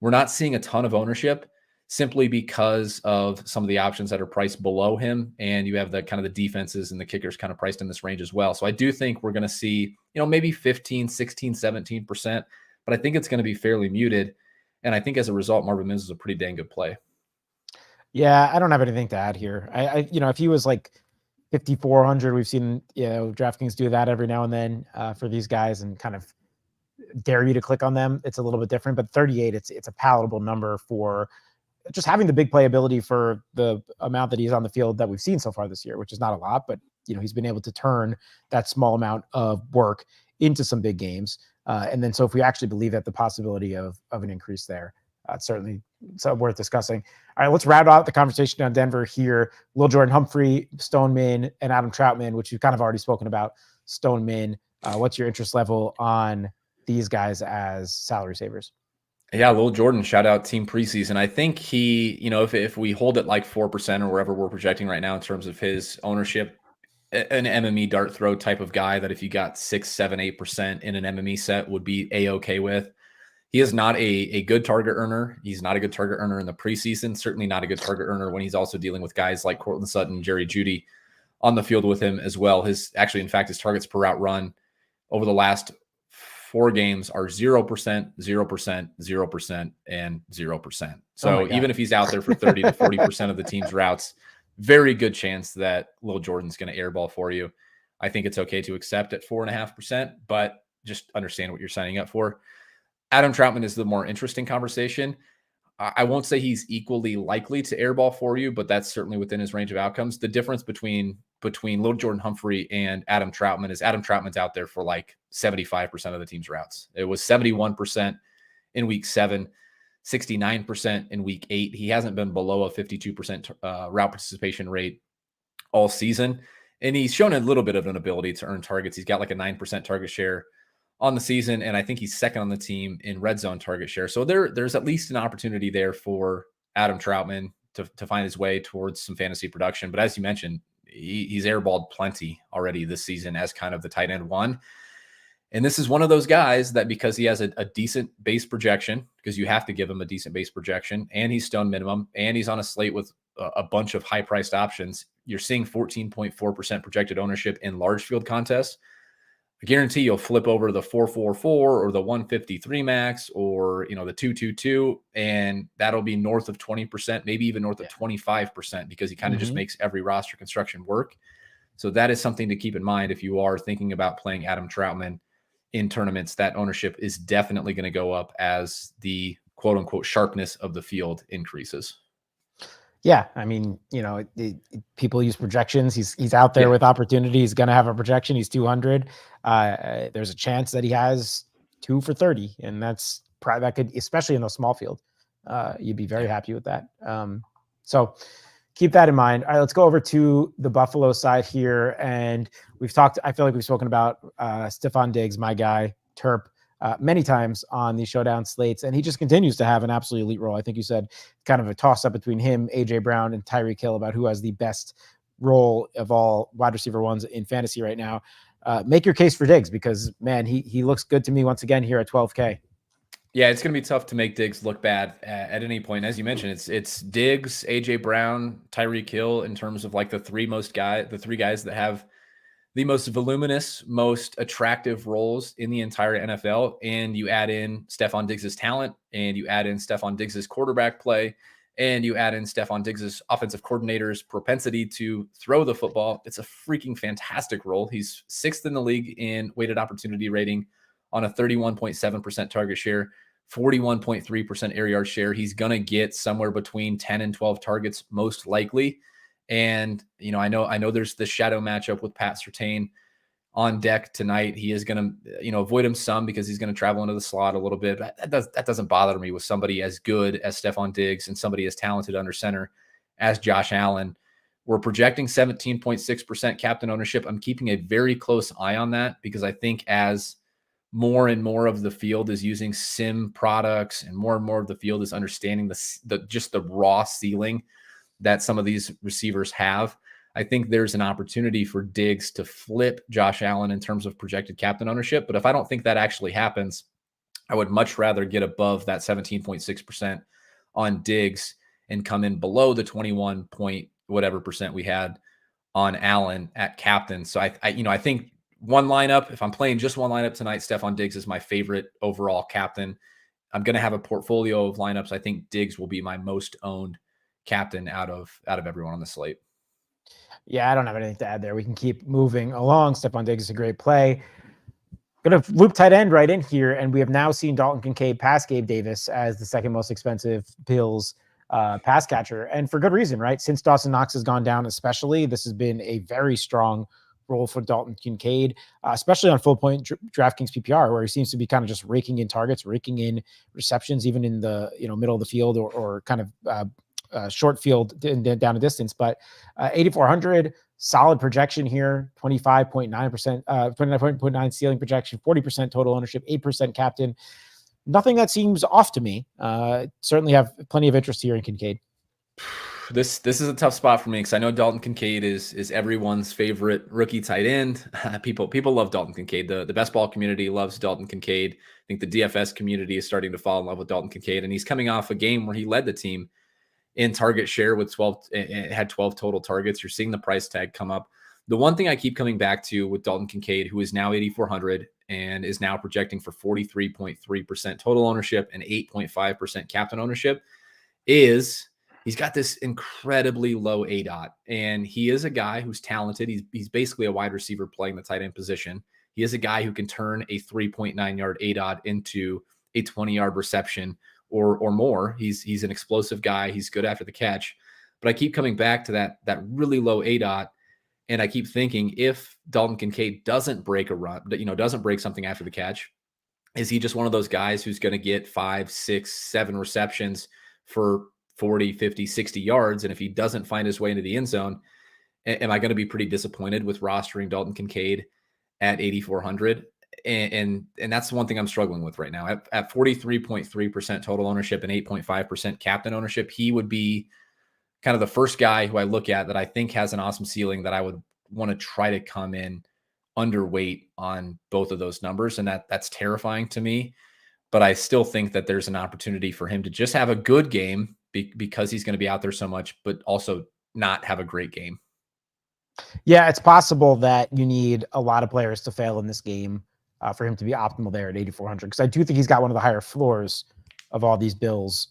We're not seeing a ton of ownership, simply because of some of the options that are priced below him, and you have the kind of the defenses and the kickers kind of priced in this range as well. So I do think we're going to see, maybe 15, 16, 17%, but I think it's going to be fairly muted. And I think as a result, Marvin Mims is a pretty dang good play. Yeah, I don't have anything to add here. I if he was like 5,400, we've seen, DraftKings do that every now and then for these guys and kind of dare you to click on them. It's a little bit different, but 38, it's a palatable number for just having the big playability for the amount that he's on the field that we've seen so far this year, which is not a lot, but he's been able to turn that small amount of work into some big games. And then, so if we actually believe that the possibility of an increase there, certainly so worth discussing. All right, let's round out the conversation on Denver here. Lil Jordan Humphrey, Stoneman, and Adam Troutman, which you've kind of already spoken about. Stoneman, what's your interest level on these guys as salary savers? Yeah, Lil Jordan, shout out team preseason. I think he, if we hold it like 4% or wherever we're projecting right now in terms of his ownership, an MME dart throw type of guy that if you got 6, 7, 8% in an MME set would be A-okay with. He is not a good target earner. He's not a good target earner in the preseason, certainly not a good target earner when he's also dealing with guys like Cortland Sutton, Jerry Jeudy on the field with him as well. In fact, his targets per route run over the last 4 games are 0%, 0%, 0%, and 0%. So even if he's out there for 30 to 40% of the team's routes, very good chance that Lil Jordan's going to airball for you. I think it's okay to accept at 4.5%, but just understand what you're signing up for. Adam Troutman is the more interesting conversation. I won't say he's equally likely to airball for you, but that's certainly within his range of outcomes. The difference between Lil Jordan Humphrey and Adam Troutman is Adam Troutman's out there for like 75% of the team's routes. It was 71% in week 7, 69% in week 8. He hasn't been below a 52% route participation rate all season. And he's shown a little bit of an ability to earn targets. He's got like a 9% target share on the season, and I think he's second on the team in red zone target share. So there's at least an opportunity there for Adam Troutman to find his way towards some fantasy production. But as you mentioned, he's airballed plenty already this season as kind of the tight end 1. And this is one of those guys that, because he has a decent base projection, because you have to give him a decent base projection, and he's stone minimum, and he's on a slate with a bunch of high-priced options, you're seeing 14.4% projected ownership in large field contests. I guarantee you'll flip over the 444 or the 153 max or, the 222, and that'll be north of 20%, maybe even north of 25%, because he kind of just makes every roster construction work. So that is something to keep in mind if you are thinking about playing Adam Troutman in tournaments. That ownership is definitely going to go up as the quote unquote sharpness of the field increases. Yeah, I mean, people use projections. He's out there with opportunity. He's going to have a projection. He's 200. There's a chance that he has 2 for 30, and that could, especially in a small field, you'd be very happy with that. So keep that in mind. All right, let's go over to the Buffalo side here, and I feel like we've spoken about Stefon Diggs, my guy, Terp, many times on these showdown slates, and he just continues to have an absolutely elite role. I think you said kind of a toss-up between him, AJ Brown, and Tyreek Hill about who has the best role of all wide receiver ones in fantasy right now. Make your case for Diggs, because, man, he looks good to me once again here at 12K. Yeah, it's going to be tough to make Diggs look bad at any point. As you mentioned, it's Diggs, AJ Brown, Tyreek Hill in terms of like the three guys that have the most voluminous, most attractive roles in the entire NFL. And you add in Stefon Diggs' talent, and you add in Stefon Diggs' quarterback play, and you add in Stefon Diggs' offensive coordinator's propensity to throw the football. It's a freaking fantastic role. He's 6th in the league in weighted opportunity rating on a 31.7% target share, 41.3% air yard share. He's going to get somewhere between 10 and 12 targets most likely. And, I know there's the shadow matchup with Pat Surtain on deck tonight. He is going to, avoid him some because he's going to travel into the slot a little bit. But that doesn't bother me with somebody as good as Stefon Diggs and somebody as talented under center as Josh Allen. We're projecting 17.6% captain ownership. I'm keeping a very close eye on that, because I think as more and more of the field is using sim products and more of the field is understanding the raw ceiling that some of these receivers have, I think there's an opportunity for Diggs to flip Josh Allen in terms of projected captain ownership. But if I don't think that actually happens, I would much rather get above that 17.6% on Diggs and come in below the 21 point whatever percent we had on Allen at captain. So I think one lineup, if I'm playing just one lineup tonight, Stefon Diggs is my favorite overall captain. I'm going to have a portfolio of lineups. I think Diggs will be my most owned captain out of everyone on the slate. Yeah, I don't have anything to add there. We can keep moving along. Stefon Diggs is a great play. Going to loop tight end right in here, and we have now seen Dalton Kincaid pass Gabe Davis as the second most expensive Bills pass catcher, and for good reason, right? Since Dawson Knox has gone down, especially, this has been a very strong role for Dalton Kincaid, especially on full point DraftKings PPR, where he seems to be kind of just raking in targets, raking in receptions, even in the middle of the field or kind of short field down a distance. But 8,400, solid projection here, 25.9%, 29.9 ceiling projection, 40% total ownership, 8% captain. Nothing that seems off to me. Certainly have plenty of interest here in Kincaid. This is a tough spot for me because I know Dalton Kincaid is everyone's favorite rookie tight end. People love Dalton Kincaid. The best ball community loves Dalton Kincaid. I think the DFS community is starting to fall in love with Dalton Kincaid, and he's coming off a game where he led the team in target share with 12. It had 12 total targets. You're seeing the price tag come up. The one thing I keep coming back to with Dalton Kincaid, who is now 8,400 and is now projecting for 43.3% total ownership and 8.5% captain ownership, is he's got this incredibly low ADOT, and he is a guy who's talented. He's basically a wide receiver playing the tight end position. He is a guy who can turn a 3.9 yard ADOT into a 20-yard reception or more. He's an explosive guy. He's good after the catch. But I keep coming back to that really low ADOT, and I keep thinking, if Dalton Kincaid doesn't break a run, doesn't break something after the catch, is he just one of those guys who's going to get 5, 6, 7 receptions for 40, 50, 60 yards? And if he doesn't find his way into the end zone, am I going to be pretty disappointed with rostering Dalton Kincaid at 8,400? And that's the one thing I'm struggling with right now. At 43.3% total ownership and 8.5% captain ownership, he would be kind of the first guy who I look at that I think has an awesome ceiling that I would want to try to come in underweight on both of those numbers. And that's terrifying to me. But I still think that there's an opportunity for him to just have a good game because he's going to be out there so much, but also not have a great game. Yeah, it's possible that you need a lot of players to fail in this game for him to be optimal there at 8,400. Because I do think he's got one of the higher floors of all these Bills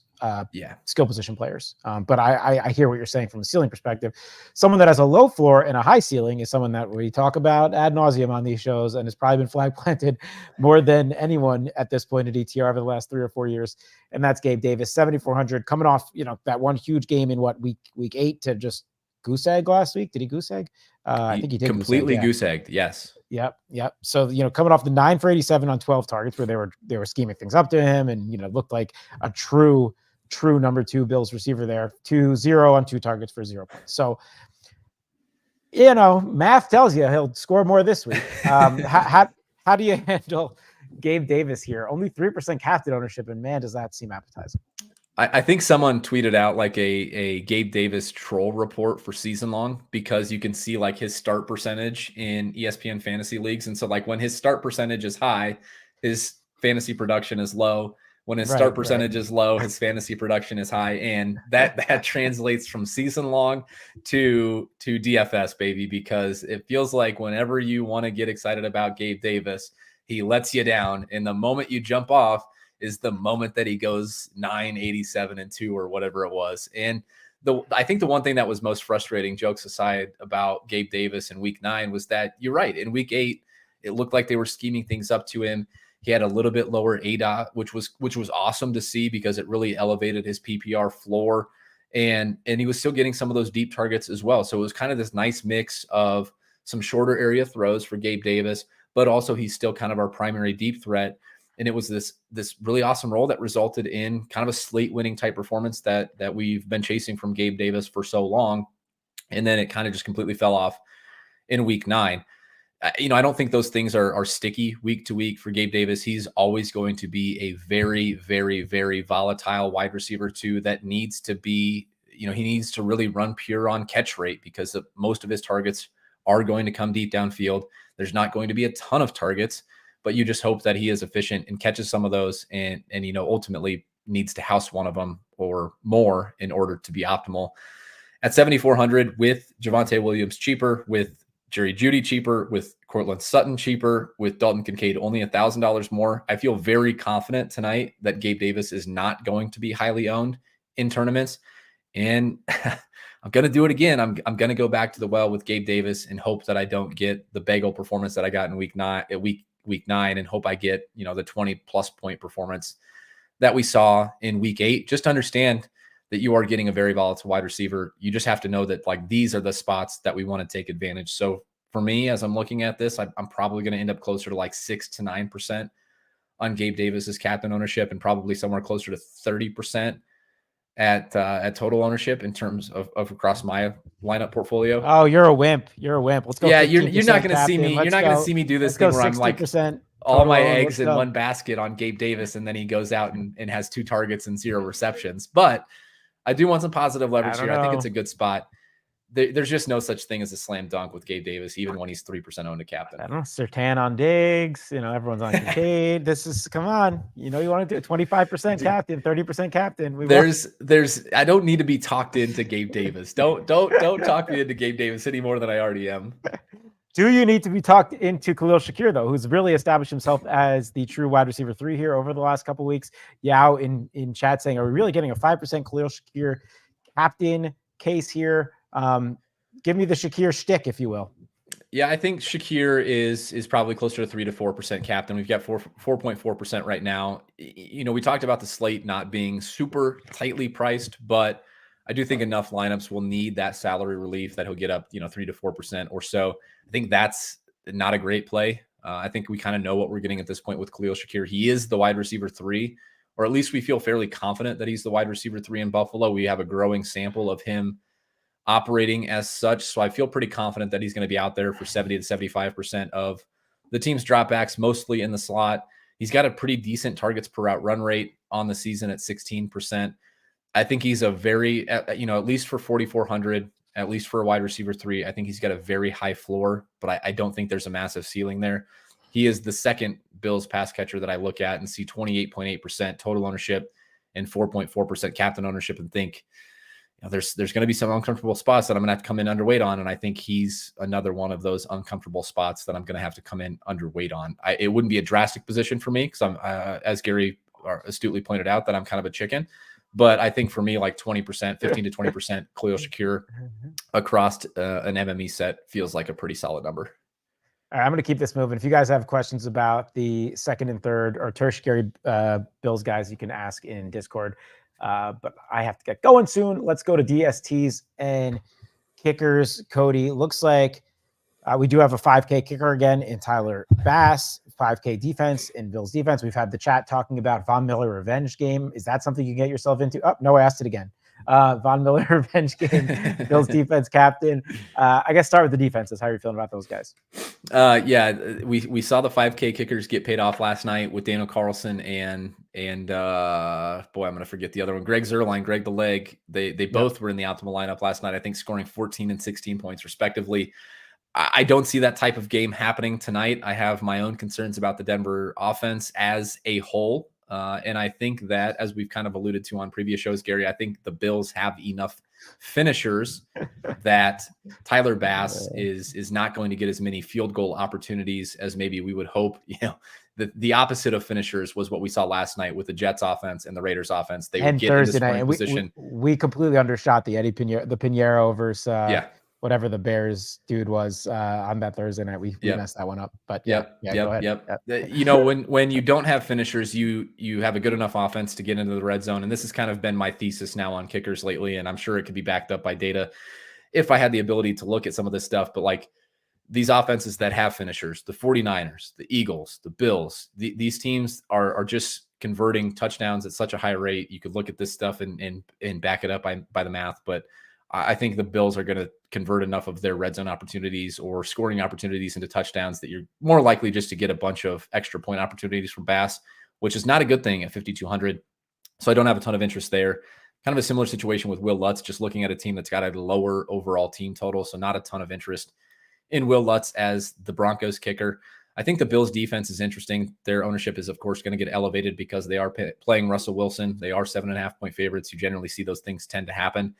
skill position players. But I hear what you're saying from a ceiling perspective. Someone that has a low floor and a high ceiling is someone that we talk about ad nauseum on these shows and has probably been flag planted more than anyone at this point at ETR over the last 3 or 4 years. And that's Gabe Davis, 7,400, coming off, that one huge game in week 8 to just goose egg last week. Did he goose egg? I think he did. Completely goose egged. Yes. Yep. So, coming off the 9 for 87 on 12 targets where they were scheming things up to him and, looked like a true number 2 Bills receiver there, 2-0 on 2 targets for 0 points. So, math tells you he'll score more this week. How do you handle Gabe Davis here? Only 3% captain ownership, and man, does that seem appetizing. I think someone tweeted out like a Gabe Davis troll report for season long, because you can see like his start percentage in ESPN fantasy leagues. And so like when his start percentage is high, his fantasy production is low. When his start percentage is low, his fantasy production is high. And that translates from season long to DFS, baby, because it feels like whenever you want to get excited about Gabe Davis, he lets you down. And the moment you jump off is the moment that he goes 9-87-2 or whatever it was. And I think the one thing that was most frustrating, jokes aside, about Gabe Davis in week 9 was that you're right. In week 8, it looked like they were scheming things up to him. He had a little bit lower ADOT, which was awesome to see because it really elevated his PPR floor. And he was still getting some of those deep targets as well. So it was kind of this nice mix of some shorter area throws for Gabe Davis, but also he's still kind of our primary deep threat. And it was this really awesome role that resulted in kind of a slate winning type performance that we've been chasing from Gabe Davis for so long. And then it kind of just completely fell off in week 9. I don't think those things are sticky week to week for Gabe Davis. He's always going to be a very, very, very volatile wide receiver too, that needs to be, he needs to really run pure on catch rate, because most of his targets are going to come deep downfield. There's not going to be a ton of targets, but you just hope that he is efficient and catches some of those and ultimately needs to house one of them or more in order to be optimal. At 7,400, with Javonte Williams cheaper, with Jerry Jeudy cheaper, with Cortland Sutton cheaper, with Dalton Kincaid only $1,000 more, I feel very confident tonight that Gabe Davis is not going to be highly owned in tournaments. And I'm going to do it again. I'm going to go back to the well with Gabe Davis and hope that I don't get the bagel performance that I got in week 9, and hope I get, the 20+ point performance that we saw in week 8. Just understand that you are getting a very volatile wide receiver. You just have to know that like these are the spots that we want to take advantage. So for me, as I'm looking at this, I'm probably going to end up closer to like 6 to 9% on Gabe Davis's captain ownership, and probably somewhere closer to 30% at total ownership in terms of across my lineup portfolio. Oh, you're a wimp. Let's go. Yeah, you're not going to see me. You're not going to see me do this thing where I'm like all my eggs in one basket on Gabe Davis, and then he goes out and has 2 targets and 0 receptions. But I do want some positive leverage don't here. I think it's know. a good spot. There's just no such thing as a slam dunk with Gabe Davis, even when he's 3% owned to captain. I don't know. Sertan on Diggs. Everyone's on Kincaid. This is, come on. You want to do 25% captain, 30% captain. I don't need to be talked into Gabe Davis. Don't talk me into Gabe Davis any more than I already am. Do you need to be talked into Khalil Shakir, though, who's really established himself as the true wide receiver 3 here over the last couple of weeks? Yao in chat saying, are we really getting a 5% Khalil Shakir captain case here? Give me the Shakir shtick, if you will. Yeah, I think Shakir is probably closer to 3 to 4% captain. We've got 4.4% right now. We talked about the slate not being super tightly priced, but I do think enough lineups will need that salary relief that he'll get up, 3 to 4% or so. I think that's not a great play. I think we kind of know what we're getting at this point with Khalil Shakir. He is the wide receiver 3, or at least we feel fairly confident that he's the wide receiver 3 in Buffalo. We have a growing sample of him operating as such. So I feel pretty confident that he's going to be out there for 70 to 75% of the team's dropbacks, mostly in the slot. He's got a pretty decent targets per route run rate on the season at 16%. I think he's a very, at least for 4,400, at least for a wide receiver 3, I think he's got a very high floor, but I don't think there's a massive ceiling there. He is the second Bills pass catcher that I look at and see 28.8% total ownership and 4.4% captain ownership and think, there's going to be some uncomfortable spots that I'm going to have to come in underweight on. And I think he's another one of those uncomfortable spots that I'm going to have to come in underweight on. It wouldn't be a drastic position for me because I'm, as Gary astutely pointed out, that I'm kind of a chicken. But I think for me, like 20%, 15 to 20% Khalil Shakir across an MME set feels like a pretty solid number. All right, I'm going to keep this moving. If you guys have questions about the second and third or tertiary Bills guys, you can ask in Discord. But I have to get going soon. Let's go to DSTs and kickers. Cody, looks like we do have a 5K kicker again in Tyler Bass, 5K defense in Bills defense. We've had the chat talking about Von Miller revenge game. Is that something you get yourself into? Oh, no, I asked it again. Von Miller revenge game, Bills defense captain. I guess start with the defenses. How are you feeling about those guys? Yeah, we saw the 5K kickers get paid off last night with Daniel Carlson and boy, I'm going to forget the other one. Greg Zuerlein, Greg the Leg. They both were in the optimal lineup last night, I think scoring 14 and 16 points respectively. I don't see that type of game happening tonight. I have my own concerns about the Denver offense as a whole. And I think that, as we've kind of alluded to on previous shows, Gary, I think the Bills have enough finishers that Tyler Bass is not going to get as many field goal opportunities as maybe we would hope. The opposite of finishers was what we saw last night with the Jets offense and the Raiders offense. They would get Thursday into night, position. We completely undershot the Pinheiro versus whatever the Bears dude was on that Thursday night. We messed that one up. But go ahead. When you don't have finishers, you have a good enough offense to get into the red zone. And this has kind of been my thesis now on kickers lately. And I'm sure it could be backed up by data if I had the ability to look at some of this stuff. But like these offenses that have finishers, the 49ers, the Eagles, the Bills, these teams are just converting touchdowns at such a high rate. You could look at this stuff and back it up by the math. But I think the Bills are going to convert enough of their red zone opportunities or scoring opportunities into touchdowns that you're more likely just to get a bunch of extra point opportunities from Bass, which is not a good thing at 5,200. So I don't have a ton of interest there. Kind of a similar situation with Will Lutz, just looking at a team that's got a lower overall team total. So not a ton of interest in Will Lutz as the Broncos kicker. I think the Bills defense is interesting. Their ownership is, of course, going to get elevated because they are playing Russell Wilson. They are 7.5 point favorites. You generally see those things tend to happen.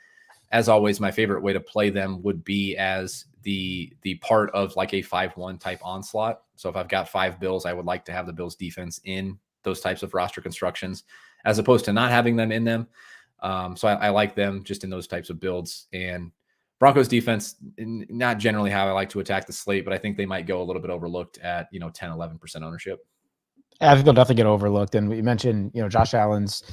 As always, my favorite way to play them would be as the part of like a 5-1 type onslaught. So if I've got 5 Bills, I would like to have the Bills defense in those types of roster constructions as opposed to not having them in them. So I like them just in those types of builds. And Broncos defense, not generally how I like to attack the slate, but I think they might go a little bit overlooked at 10, 11% ownership. I think they'll definitely get overlooked. And we mentioned, Josh Allen's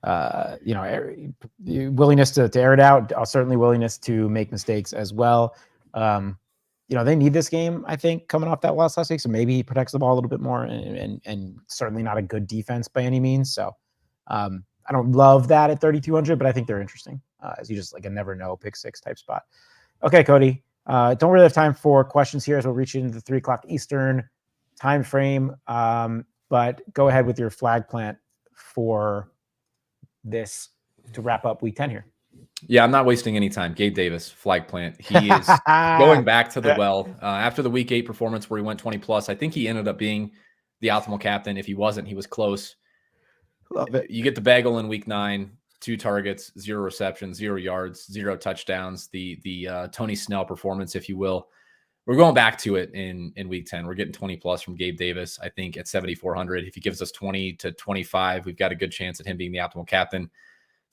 willingness to air it out, certainly willingness to make mistakes as well. They need this game, I think, coming off that loss last week. So maybe he protects the ball a little bit more and certainly not a good defense by any means. So I don't love that at 3,200, but I think they're interesting as you just like a never know pick 6 type spot. Okay, Cody, don't really have time for questions here as we'll reach into the 3:00 Eastern time frame. But go ahead with your flag plant for this to wrap up week 10 here. Yeah, I'm not wasting any time. Gabe Davis, flag plant. He is going back to the well. After the week 8 performance where he went 20 plus, I think he ended up being the optimal captain. If he wasn't, he was close. Love it. You get the bagel in week 9, 2 targets, 0 receptions, 0 yards, 0 touchdowns. The Tony Snell performance, if you will. We're going back to it in week 10. We're getting 20 plus from Gabe Davis, I think, at 7,400. If he gives us 20 to 25, we've got a good chance at him being the optimal captain.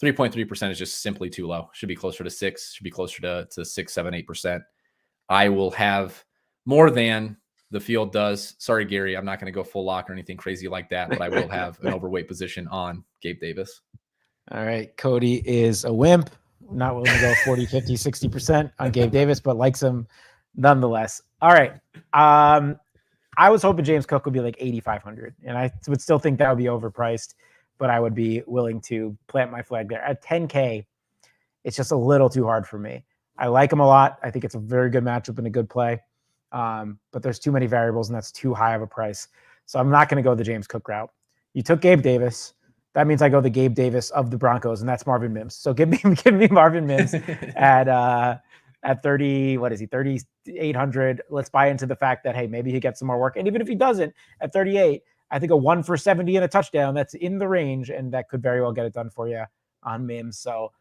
3.3% is just simply too low. Should be closer to 6, should be closer to 6, 7, 8%. I will have more than the field does. Sorry, Gary, I'm not going to go full lock or anything crazy like that, but I will have an overweight position on Gabe Davis. All right. Cody is a wimp, not willing to go 40, 50, 60% on Gabe Davis, but likes him nonetheless. All right. I was hoping James Cook would be like 8,500, and I would still think that would be overpriced, but I would be willing to plant my flag there. At 10K, it's just a little too hard for me. I like him a lot. I think it's a very good matchup and a good play, but there's too many variables, and that's too high of a price. So I'm not going to go the James Cook route. You took Gabe Davis. That means I go the Gabe Davis of the Broncos, and that's Marvin Mims. So give me Marvin Mims at 30, what is he, 3,800. Let's buy into the fact that, hey, maybe he gets some more work. And even if he doesn't at 38, I think a 1 for 70 and a touchdown, that's in the range, and that could very well get it done for you on Mims. So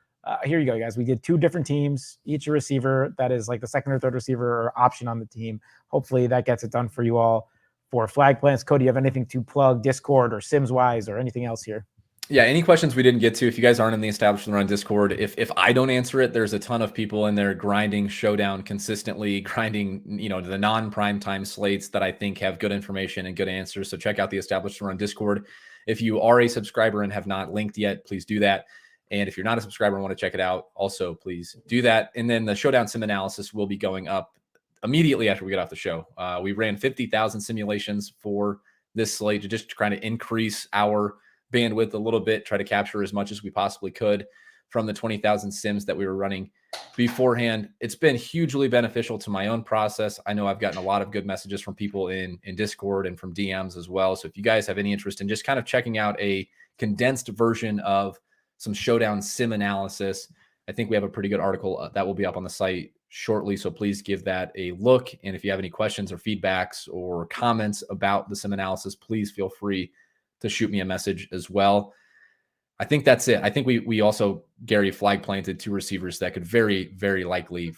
here you go, guys. We did 2 different teams, each a receiver that is like the second or third receiver or option on the team. Hopefully that gets it done for you all for flag plants. Cody, you have anything to plug Discord or Sims wise or anything else here? Yeah, any questions we didn't get to, if you guys aren't in the Establishment Run Discord, if I don't answer it, there's a ton of people in there grinding Showdown consistently, grinding, the non-prime time slates that I think have good information and good answers. So check out the Establishment Run Discord. If you are a subscriber and have not linked yet, please do that. And if you're not a subscriber and want to check it out, also please do that. And then the Showdown sim analysis will be going up immediately after we get off the show. We ran 50,000 simulations for this slate to just try to increase our bandwidth a little bit, try to capture as much as we possibly could from the 20,000 sims that we were running beforehand. It's been hugely beneficial to my own process. I know I've gotten a lot of good messages from people in Discord and from DMs as well. So if you guys have any interest in just kind of checking out a condensed version of some Showdown sim analysis, I think we have a pretty good article that will be up on the site shortly. So please give that a look. And if you have any questions or feedbacks or comments about the sim analysis, please feel free to shoot me a message as well. I think that's it. I think we also, Gary, flag planted 2 receivers that could very, very likely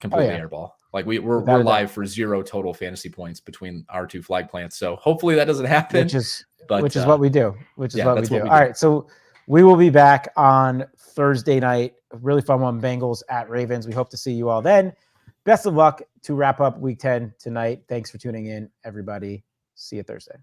completely airball. Like we're live for 0 total fantasy points between our 2 flag plants. So hopefully that doesn't happen. Which is what we do. All right. So we will be back on Thursday night. A really fun one, Bengals at Ravens. We hope to see you all then. Best of luck to wrap up week 10 tonight. Thanks for tuning in, everybody. See you Thursday.